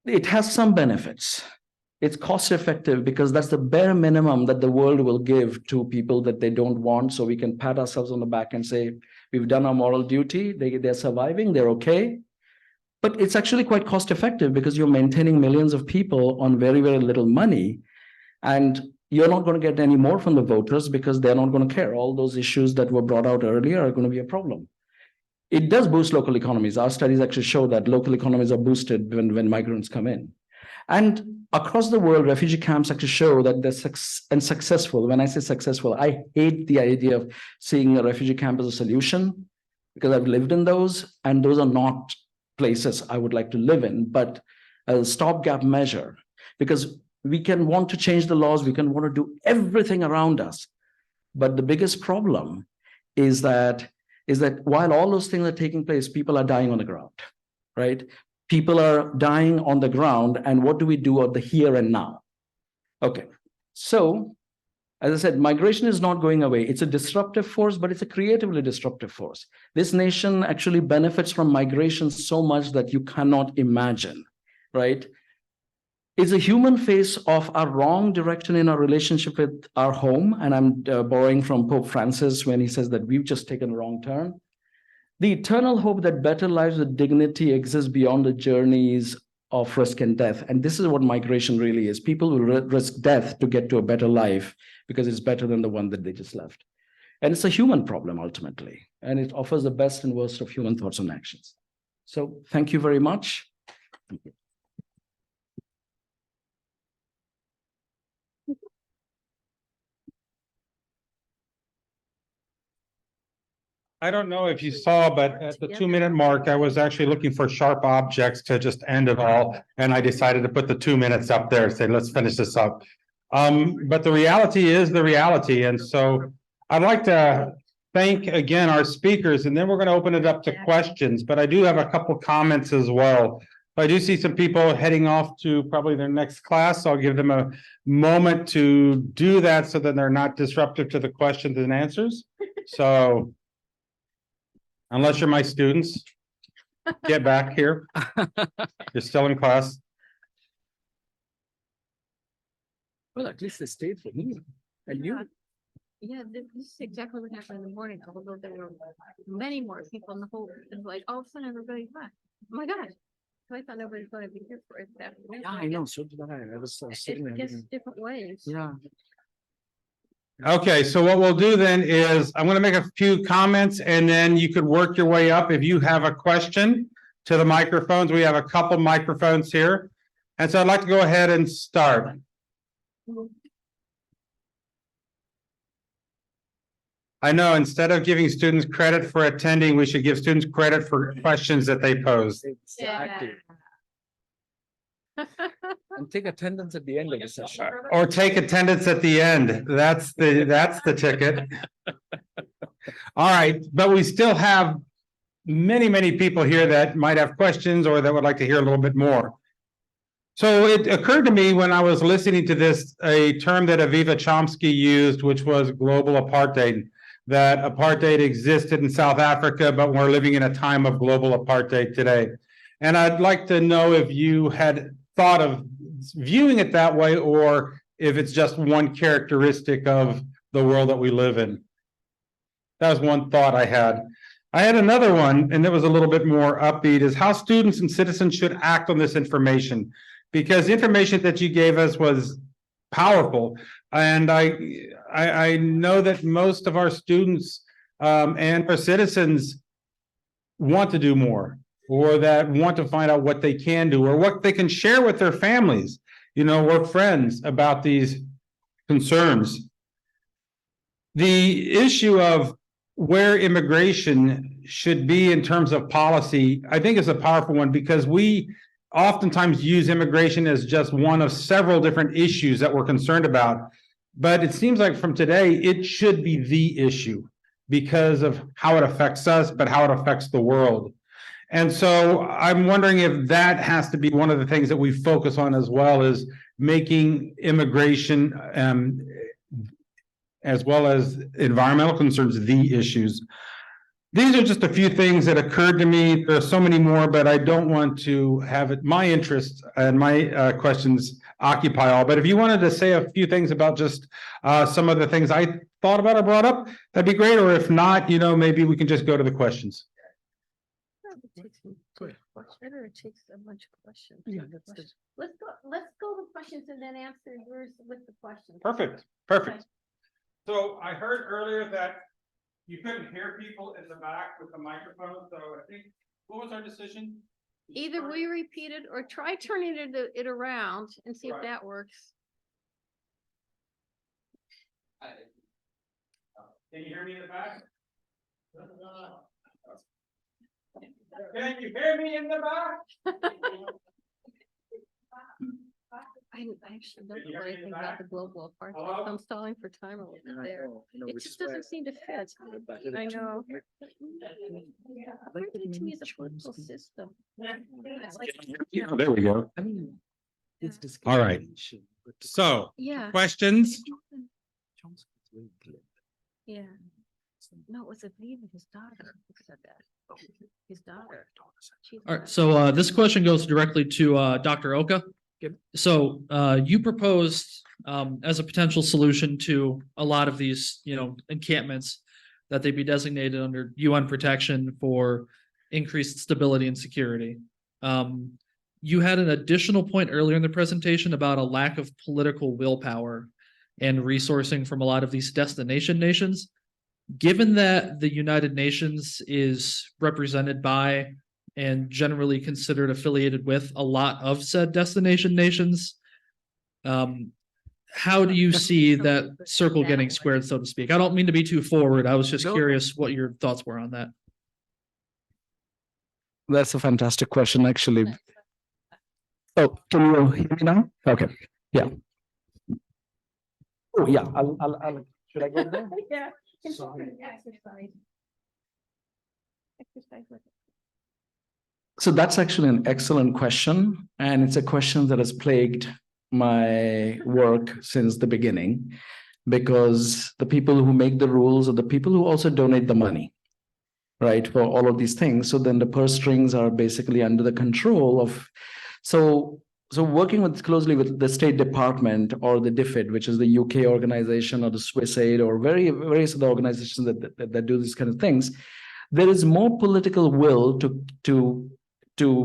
it has some benefits. It's cost effective because that's the bare minimum that the world will give to people that they don't want. So we can pat ourselves on the back and say, we've done our moral duty. They're surviving. They're okay. But it's actually quite cost effective because you're maintaining millions of people on very, very little money. And you're not going to get any more from the voters because they're not going to care. All those issues that were brought out earlier are going to be a problem. It does boost local economies. Our studies actually show that local economies are boosted when migrants come in. And across the world, refugee camps actually show that they're successful. When I say successful, I hate the idea of seeing a refugee camp as a solution because I've lived in those, and those are not places I would like to live in, but as a stopgap measure, because we can want to change the laws, we can want to do everything around us. But the biggest problem is that while all those things are taking place, people are dying on the ground, right? People are dying on the ground, and what do we do at the here and now? Okay, so as I said, migration is not going away. It's a disruptive force, but it's a creatively disruptive force. This nation actually benefits from migration so much that you cannot imagine, right? It's a human face of our wrong direction in our relationship with our home. And I'm borrowing from Pope Francis when he says that we've just taken a wrong turn. The eternal hope that better lives with dignity exists beyond the journeys of risk and death. And this is what migration really is. People will risk death to get to a better life because it's better than the one that they just left. And it's a human problem ultimately. And it offers the best and worst of human thoughts and actions. So thank you very much. Thank you. I don't know if you saw, but at the 2-minute mark, I was actually looking for sharp objects to just end it all. And I decided to put the 2 minutes up there and say, let's finish this up. But the reality is the reality. And so I'd like to thank again our speakers, and then we're going to open it up to questions, but I do have a couple comments as well. I do see some people heading off to probably their next class, so I'll give them a moment to do that so that they're not disruptive to the questions and answers. So unless you're my students, get back here. You're still in class. Well, at least they stayed for me. And you. Yeah, this is exactly what happened in the morning, although there were many more people in the whole, it was like, all of a sudden everybody left. Oh my God. So I thought nobody's gonna be here for it that. Yeah, I know. So did I. I was sitting there. It's just different ways. Yeah. Okay, so what we'll do then is I'm going to make a few comments and then you could work your way up. If you have a question to the microphones, we have a couple microphones here. And so I'd like to go ahead and start. I know instead of giving students credit for attending, we should give students credit for questions that they pose. Exactly. And take attendance at the end of the session. Or take attendance at the end. That's the ticket. All right, but we still have many people here that might have questions or that would like to hear a little bit more. So it occurred to me when I was listening to this, a term that Aviva Chomsky used, which was global apartheid, that apartheid existed in South Africa, but we're living in a time of global apartheid today. And I'd like to know if you had thought of viewing it that way, or if it's just one characteristic of the world that we live in. That was one thought I had. I had another one, and it was a little bit more upbeat, is how students and citizens should act on this information. Because the information that you gave us was powerful. And I know that most of our students and our citizens want to do more, or that want to find out what they can do, or what they can share with their families, or friends about these concerns. The issue of where immigration should be in terms of policy, I think is a powerful one, because we oftentimes use immigration as just one of several different issues that we're concerned about. But it seems like from today, it should be the issue because of how it affects us, but how it affects the world. And so I'm wondering if that has to be one of the things that we focus on as well, is making immigration as well as environmental concerns the issues. These are just a few things that occurred to me. There are so many more, but I don't want to have my interests and my questions occupy all. But if you wanted to say a few things about just some of the things I thought about or brought up, that'd be great. Or if not, maybe we can just go to the questions. It takes a bunch of questions. Yeah, Let's go to questions and then answer yours with the questions. Perfect. So I heard earlier that you couldn't hear people in the back with the microphone, so I think, what was our decision? Either we repeat it or try turning it around and see if that works. Can you hear me in the back? Can you hear me in the back? I actually don't know anything about the global apartheid. I'm stalling for time a little bit there. It just doesn't seem to fit. I know. Apartheid to me is a political system. There we go. I mean, it's All right. discrimination, but So, Yeah, questions? Chomsky's very glib. yeah. No, it was Aviva, his daughter, who said that. His daughter. She's All right, so this question goes directly to Dr. Oka. Good. So you proposed as a potential solution to a lot of these, encampments, that they be designated under UN protection for increased stability and security. You had an additional point earlier in the presentation about a lack of political willpower and resourcing from a lot of these destination nations. Given that the United Nations is represented by and generally considered affiliated with a lot of said destination nations, how do you see that circle getting squared, so to speak? I don't mean to be too forward. I was just curious what your thoughts were on that. That's a fantastic question, actually. Oh, can you hear me now? Okay, yeah. Oh, yeah, I'll should I go there? Yeah. So that's actually an excellent question, and it's a question that has plagued my work since the beginning, because the people who make the rules are the people who also donate the money, right, for all of these things. So then the purse strings are basically under the control of, so working closely with the State Department or the DFID, which is the UK organization, or the Swiss Aid, or various other organizations that do these kind of things, there is more political will to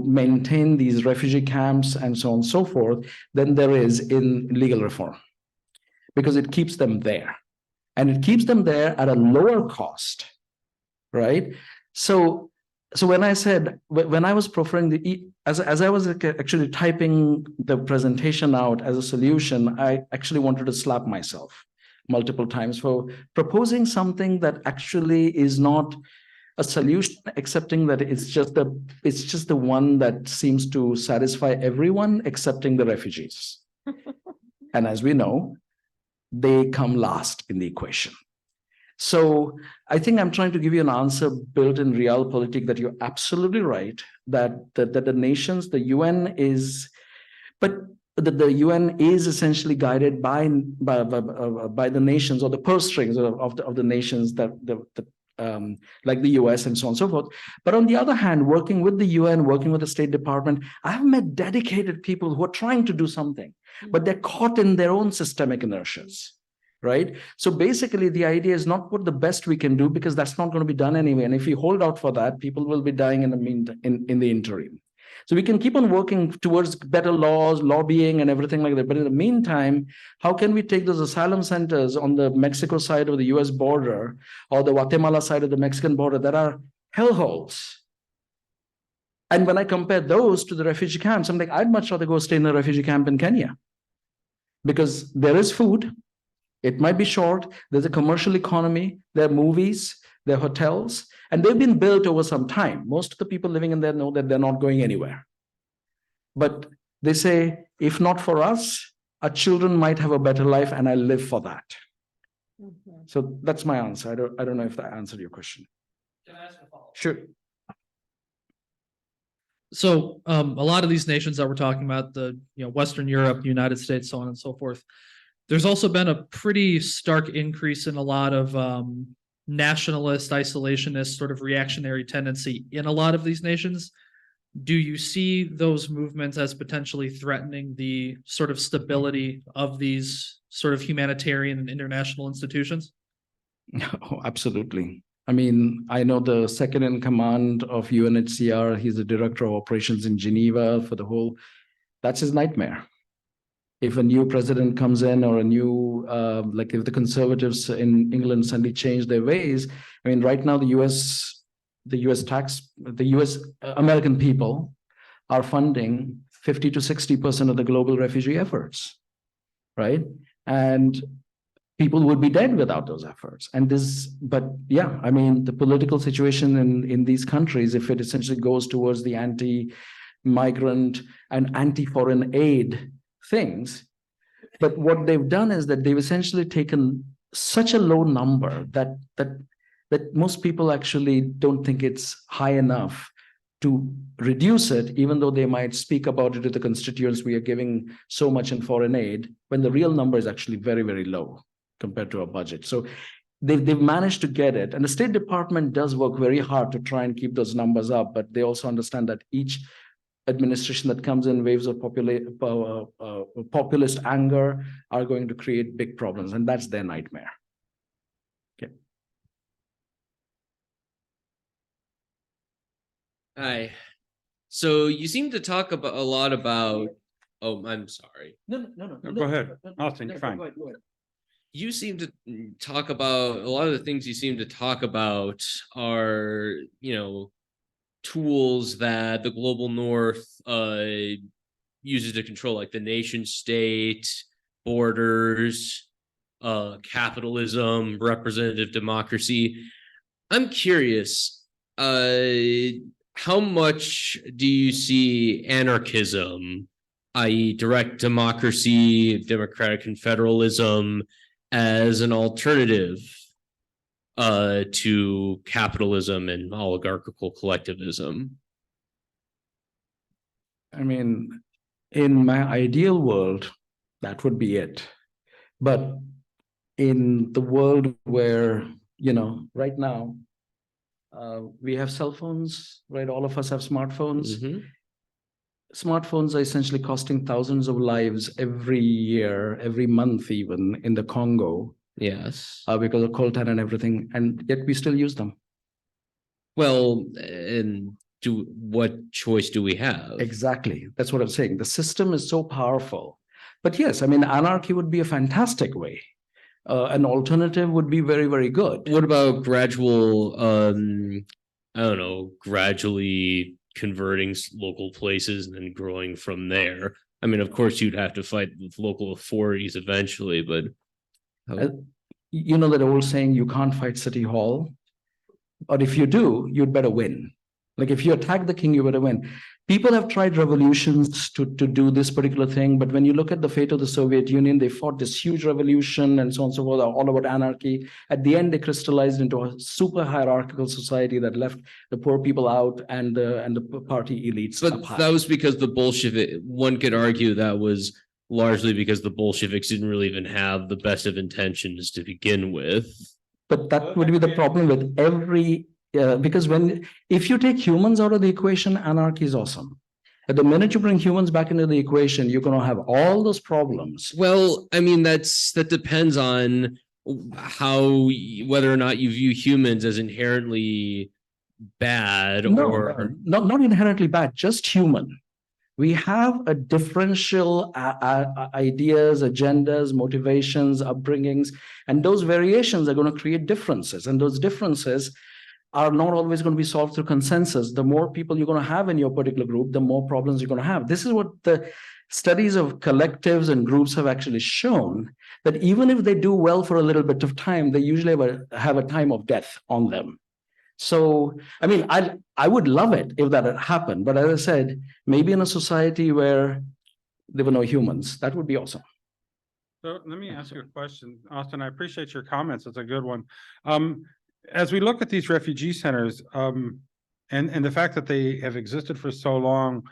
maintain these refugee camps and so on and so forth than there is in legal reform, because it keeps them there, and it keeps them there at a lower cost, right? So when I said, when I was preferring as I was actually typing the presentation out as a solution, I actually wanted to slap myself multiple times for proposing something that actually is not a solution, accepting that it's just the one that seems to satisfy everyone, excepting the refugees. And as we know, they come last in the equation. So I think I'm trying to give you an answer built in realpolitik, that you're absolutely right, that the nations, the UN is, but the UN is essentially guided by the nations, or the purse strings of the nations that like the US and so on and so forth. But on the other hand, working with the UN, working with the State Department, I have met dedicated people who are trying to do something, but they're caught in their own systemic inertias, right? So basically, the idea is not what the best we can do, because that's not going to be done anyway. And if we hold out for that, people will be dying in the interim. So we can keep on working towards better laws, lobbying, and everything like that. But in the meantime, how can we take those asylum centers on the Mexico side of the US border, or the Guatemala side of the Mexican border, that are hellholes? And when I compare those to the refugee camps, I'm like, I'd much rather go stay in a refugee camp in Kenya, because there is food. It might be short. There's a commercial economy. There are movies. There are hotels. And they've been built over some time. Most of the people living in there know that they're not going anywhere. But they say, if not for us, our children might have a better life, and I live for that. So that's my answer. I don't know if that answered your question. Can I ask a follow-up? Sure. So a lot of these nations that we're talking about, the Western Europe, United States, so on and so forth, there's also been a pretty stark increase in a lot of nationalist, isolationist, sort of reactionary tendency in a lot of these nations. Do you see those movements as potentially threatening the sort of stability of these sort of humanitarian and international institutions? Oh, absolutely. I mean, I know the second in command of UNHCR, he's the director of operations in Geneva for the whole, that's his nightmare. If a new president comes in, or a new, like if the conservatives in England suddenly change their ways, I mean, right now the US American people are funding 50 to 60% of the global refugee efforts, right? And people would be dead without those efforts. But yeah, I mean, the political situation in these countries, if it essentially goes towards the anti-migrant and anti-foreign aid things. But what they've done is that they've essentially taken such a low number that most people actually don't think it's high enough to reduce it, even though they might speak about it to the constituents, we are giving so much in foreign aid, when the real number is actually very, very low compared to our budget. So they've managed to get it. And the State Department does work very hard to try and keep those numbers up, but they also understand that each administration that comes in, waves of populist anger are going to create big problems, and that's their nightmare. Okay. Hi. So you seem to talk about a lot about. Oh, I'm sorry. No, go ahead. Austin, you're fine. Go ahead. You seem to talk about a lot of the things you seem to talk about are, tools that the global north uses to control, like the nation state, borders, capitalism, representative democracy. I'm curious, how much do you see anarchism, i.e. direct democracy, democratic confederalism, as an alternative to capitalism and oligarchical collectivism? I mean, in my ideal world, that would be it. But in the world where, right now, we have cell phones, right? All of us have smartphones. Mhm. Smartphones are essentially costing thousands of lives every year, every month, even in the Congo, Yes. because of coltan and everything, and yet we still use them. Well, and what choice do we have? Exactly. That's what I'm saying. The system is so powerful. But yes, I mean, anarchy would be a fantastic way. An alternative would be very, very good. What about gradual, I don't know, gradually converting local places and then growing from there? I mean, of course, you'd have to fight with local authorities eventually, but You know that old saying, you can't fight City Hall? Or if you do, you'd better win. Like if you attack the king, you better win. People have tried revolutions to do this particular thing, but when you look at the fate of the Soviet Union, they fought this huge revolution and so on and so forth, all about anarchy. At the end, they crystallized into a super hierarchical society that left the poor people out and the party elites up but high. that was because the Bolshevik, one could argue that was largely because the Bolsheviks didn't really even have the best of intentions to begin with. But that would be the problem with every, because if you take humans out of the equation, anarchy is awesome. At the minute you bring humans back into the equation, you're going to have all those problems. Well, I mean, that depends on whether or not you view humans as inherently bad or not inherently bad, just human. We have a differential ideas, agendas, motivations, upbringings, and those variations are going to create differences. And those differences are not always going to be solved through consensus. The more people you're going to have in your particular group, the more problems you're going to have. This is what the studies of collectives and groups have actually shown, that even if they do well for a little bit of time, they usually have a time of death on them. So, I mean, I would love it if that had happened. But as I said, maybe in a society where there were no humans, that would be awesome. So let me ask you a question, Austin. I appreciate your comments. It's a good one. As we look at these refugee centers, and the fact that they have existed for so long,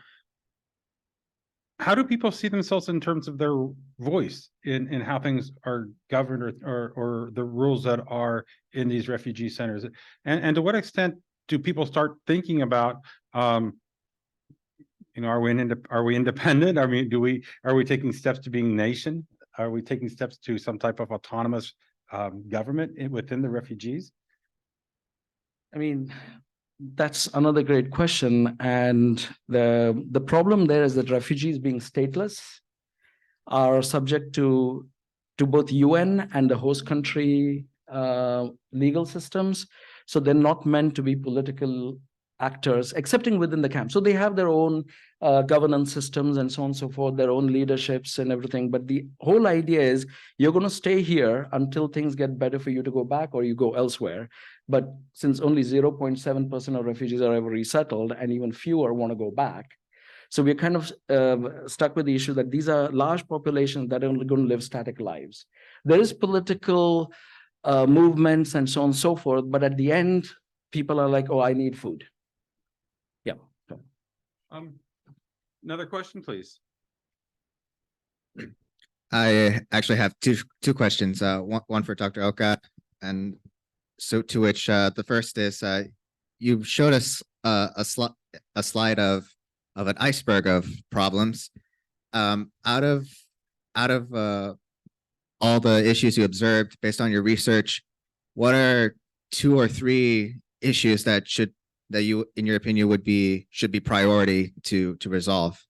how do people see themselves in terms of their voice in how things are governed or the rules that are in these refugee centers? And to what extent do people start thinking about, are we independent? I mean, are we taking steps to being nation? Are we taking steps to some type of autonomous government within the refugees? I mean, that's another great question. And the problem there is that refugees being stateless are subject to both UN and the host country legal systems. So they're not meant to be political actors, excepting within the camp. So they have their own governance systems and so on and so forth, their own leaderships and everything. But the whole idea is you're going to stay here until things get better for you to go back or you go elsewhere. But since only 0.7% of refugees are ever resettled and even fewer want to go back, so we're kind of stuck with the issue that these are large populations that are only going to live static lives. There is political movements and so on and so forth, but at the end, people are like, oh, I need food. Yeah. Another question, please. I actually have two questions. One for Dr. Oka, and so to which the first is you showed us a slide of an iceberg of problems. Out of all the issues you observed based on your research, what are 2 or 3 issues that you, in your opinion, should be priority to resolve?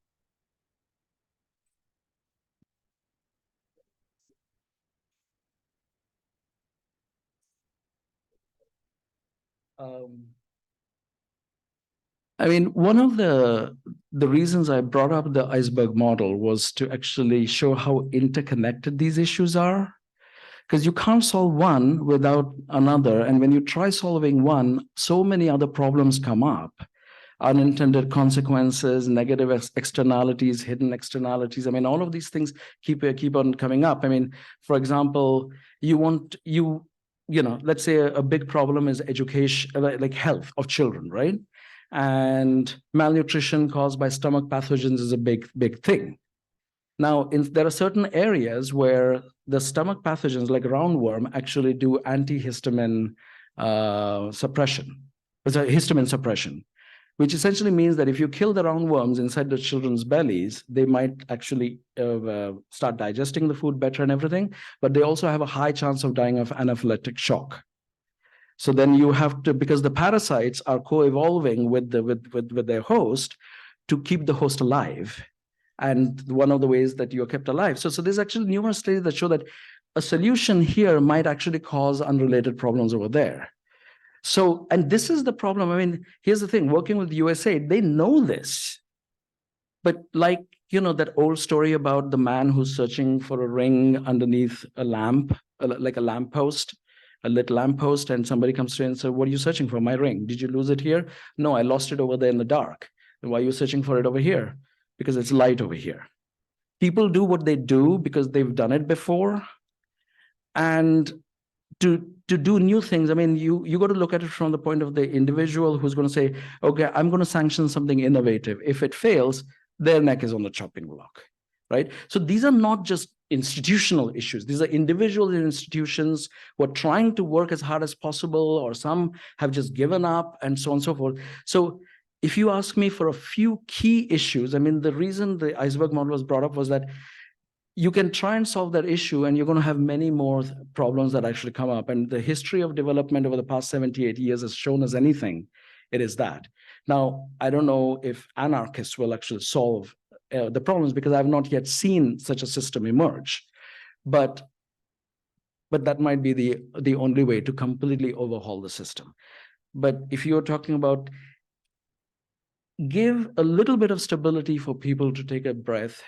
I mean, one of the reasons I brought up the iceberg model was to actually show how interconnected these issues are. Because you can't solve one without another. And when you try solving one, so many other problems come up. Unintended consequences, negative externalities, hidden externalities. I mean, all of these things keep on coming up. I mean, for example, you let's say a big problem is education, like health of children, right? And malnutrition caused by stomach pathogens is a big thing. Now, there are certain areas where the stomach pathogens, like roundworm, actually do antihistamine suppression. It's a histamine suppression, which essentially means that if you kill the roundworms inside the children's bellies, they might actually start digesting the food better and everything, but they also have a high chance of dying of anaphylactic shock. So then you have to, because the parasites are co-evolving with their host to keep the host alive. And one of the ways that you're kept alive. So there's actually numerous studies that show that a solution here might actually cause unrelated problems over there. So, and this is the problem. I mean, here's the thing, working with USAID, they know this. But like, that old story about the man who's searching for a ring underneath a lamp, like a lamppost, a lit lamppost, and somebody comes to him and says, what are you searching for? My ring. Did you lose it here? No, I lost it over there in the dark. And why are you searching for it over here? Because it's light over here. People do what they do because they've done it before. And to do new things, I mean, you got to look at it from the point of the individual who's going to say, okay, I'm going to sanction something innovative. If it fails, their neck is on the chopping block, right? So these are not just institutional issues. These are individual institutions who are trying to work as hard as possible, or some have just given up, and so on and so forth. So if you ask me for a few key issues, I mean, the reason the iceberg model was brought up was that you can try and solve that issue, and you're going to have many more problems that actually come up. And the history of development over the past 70, 80 years has shown us anything, it is that. Now, I don't know if anarchists will actually solve the problems, because I've not yet seen such a system emerge. But that might be the only way to completely overhaul the system. But if you're talking about give a little bit of stability for people to take a breath,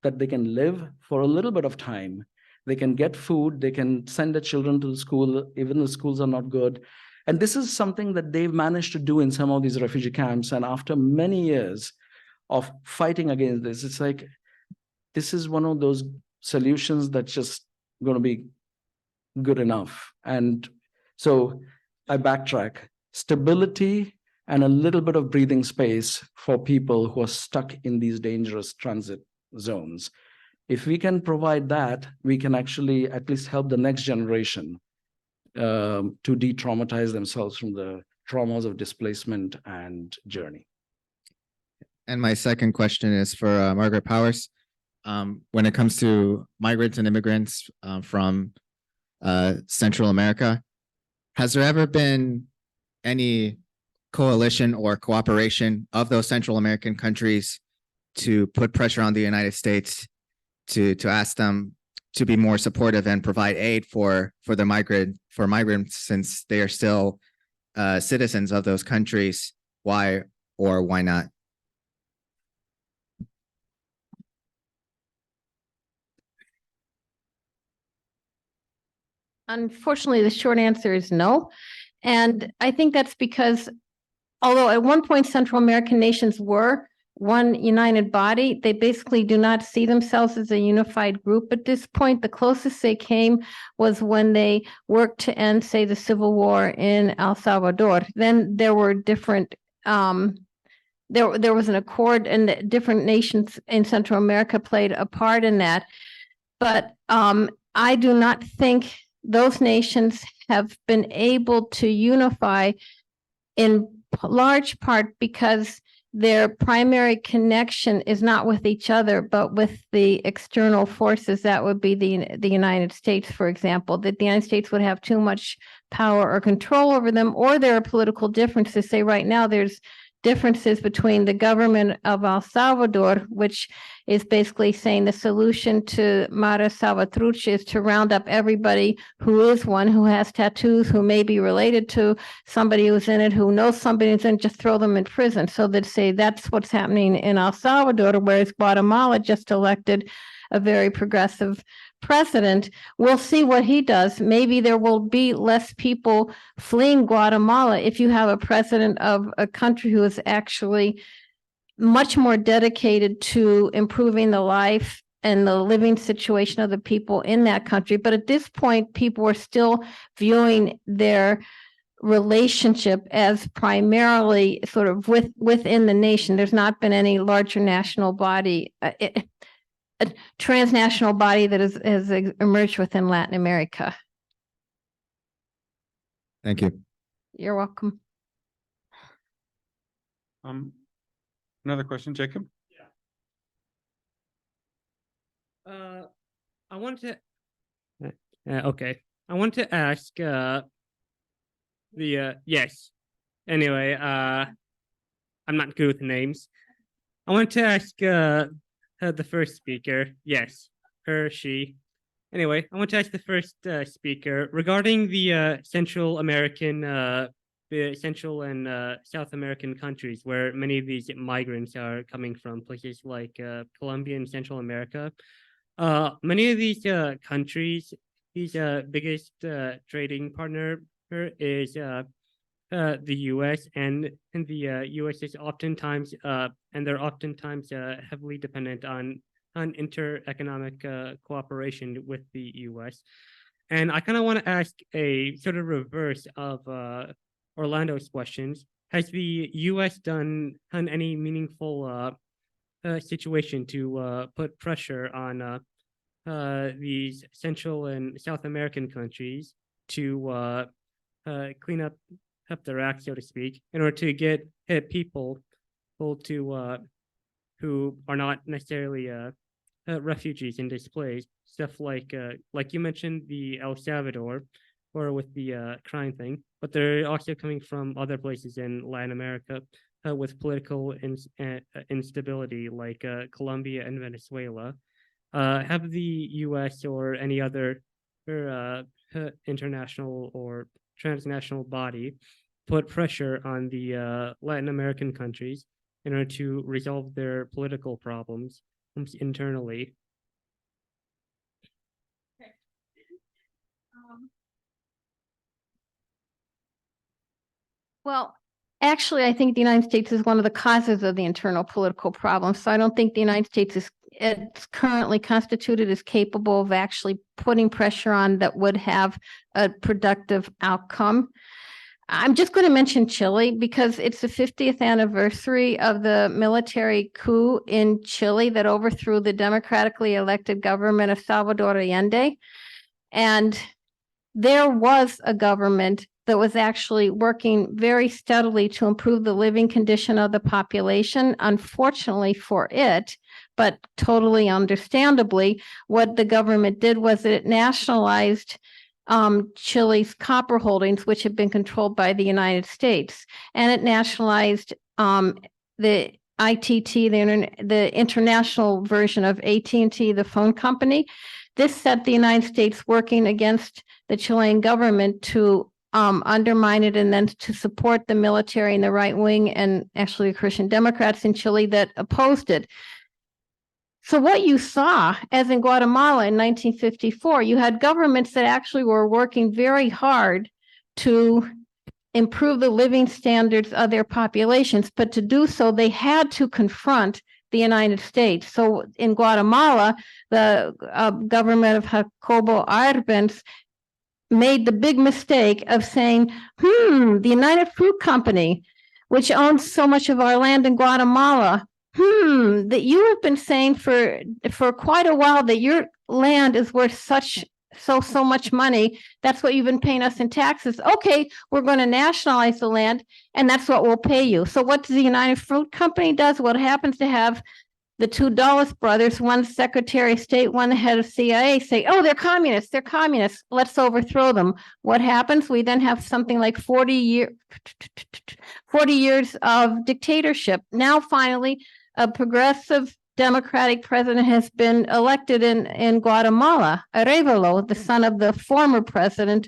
that they can live for a little bit of time. They can get food, they can send their children to the school, even the schools are not good. And this is something that they've managed to do in some of these refugee camps. And after many years of fighting against this, it's like, this is one of those solutions that's just going to be good enough. And so I backtrack. Stability and a little bit of breathing space for people who are stuck in these dangerous transit zones. If we can provide that, we can actually at least help the next generation to de-traumatize themselves from the traumas of displacement and journey. And my second question is for Margaret Powers. When it comes to migrants and immigrants from Central America, has there ever been any coalition or cooperation of those Central American countries to put pressure on the United States to ask them to be more supportive and provide aid for migrants, since they are still citizens of those countries? Why or why not? Unfortunately, the short answer is no. And I think that's because, although at one point Central American nations were one united body, they basically do not see themselves as a unified group at this point. The closest they came was when they worked to end, say, the civil war in El Salvador. Then there were different, there was an accord, and different nations in Central America played a part in that. But I do not think those nations have been able to unify, in large part because their primary connection is not with each other, but with the external forces. That would be the United States, for example, that the United States would have too much power or control over them, or there are political differences. Say right now there's differences between the government of El Salvador, which is basically saying the solution to Mara Salvatrucha is to round up everybody who is one, who has tattoos, who may be related to somebody who's in it, who knows somebody who's in it, just throw them in prison. So they'd say that's what's happening in El Salvador, whereas Guatemala just elected a very progressive president. We'll see what he does. Maybe there will be less people fleeing Guatemala if you have a president of a country who is actually much more dedicated to improving the life and the living situation of the people in that country. But at this point, people are still viewing their relationship as primarily sort of within the nation. There's not been any larger national body, a transnational body that has emerged within Latin America. Thank you. You're welcome. Another question, Jacob? I want to. Okay, I want to ask. Yes. Anyway, I'm not good with names. I want to ask the first speaker. Yes, her, she. Anyway, I want to ask the first speaker regarding the Central and South American countries where many of these migrants are coming from, places like Colombia and Central America. Many of these countries, these biggest trading partner is the U.S. and the U.S. is oftentimes and they're oftentimes heavily dependent on inter-economic cooperation with the U.S. And I kind of want to ask a sort of reverse of Orlando's questions. Has the U.S. done any meaningful situation to put pressure on these Central and South American countries to clean up their act, so to speak, in order to get people to who are not necessarily refugees and displaced, stuff like you mentioned the El Salvador, or with the crime thing, but they're also coming from other places in Latin America with political instability, like Colombia and Venezuela. Have the U.S. or any other international or transnational body put pressure on the Latin American countries in order to resolve their political problems internally? Well, actually, I think the United States is one of the causes of the internal political problems. So I don't think the United States is it's currently constituted is capable of actually putting pressure on that would have a productive outcome. I'm just going to mention Chile because it's the 50th anniversary of the military coup in Chile that overthrew the democratically elected government of Salvador Allende. And there was a government that was actually working very steadily to improve the living condition of the population. Unfortunately for it, but totally understandably, what the government did was it nationalized Chile's copper holdings, which had been controlled by the United States, and it nationalized the ITT, the international version of AT&T, the phone company. This set the United States working against the Chilean government to undermine it and then to support the military and the right wing and actually the Christian Democrats in Chile that opposed it. So what you saw, as in Guatemala in 1954, you had governments that actually were working very hard to improve the living standards of their populations, but to do so, they had to confront the United States. So in Guatemala, the government of Jacobo Arbenz made the big mistake of saying, the United Fruit Company, which owns so much of our land in Guatemala, that you have been saying for quite a while that your land is worth so much money. That's what you've been paying us in taxes. Okay, we're going to nationalize the land, and that's what we'll pay you. So what does the United Fruit Company does? What happens to have the two Dulles brothers, one Secretary of State, one the head of CIA, say, oh, they're communists. They're communists. Let's overthrow them. What happens? We then have something like 40 years of dictatorship. Now, finally, a progressive Democratic president has been elected in Guatemala, Arevalo, the son of the former president.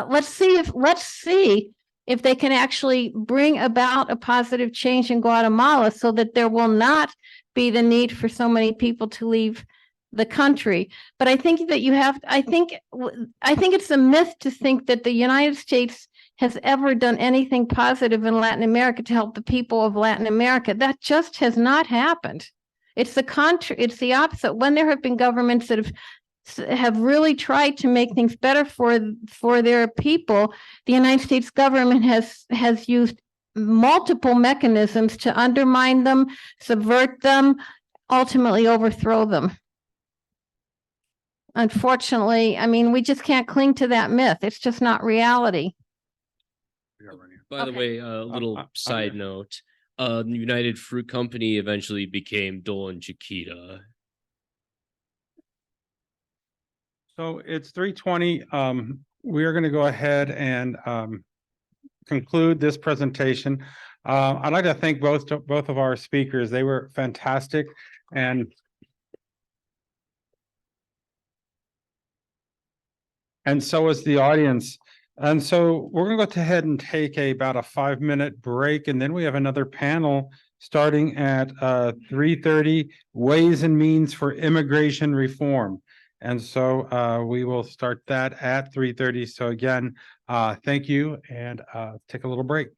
Let's see if they can actually bring about a positive change in Guatemala so that there will not be the need for so many people to leave the country. But I think that I think it's a myth to think that the United States has ever done anything positive in Latin America to help the people of Latin America. That just has not happened. It's it's the opposite. When there have been governments that have really tried to make things better for their people, the United States government has used multiple mechanisms to undermine them, subvert them, ultimately overthrow them. Unfortunately, I mean, we just can't cling to that myth. It's just not reality. By the Okay. way, a little I'm side here. note, United Fruit Company eventually became Dole and Chiquita. So it's 3:20. We are going to go ahead and conclude this presentation. I'd like to thank both of our speakers. They were fantastic, and so was the audience. And so we're going to go ahead and take about a 5-minute break, and then we have another panel starting at 3:30, Ways and Means for Immigration Reform. And so we will start that at 3:30. So again, thank you, and take a little break.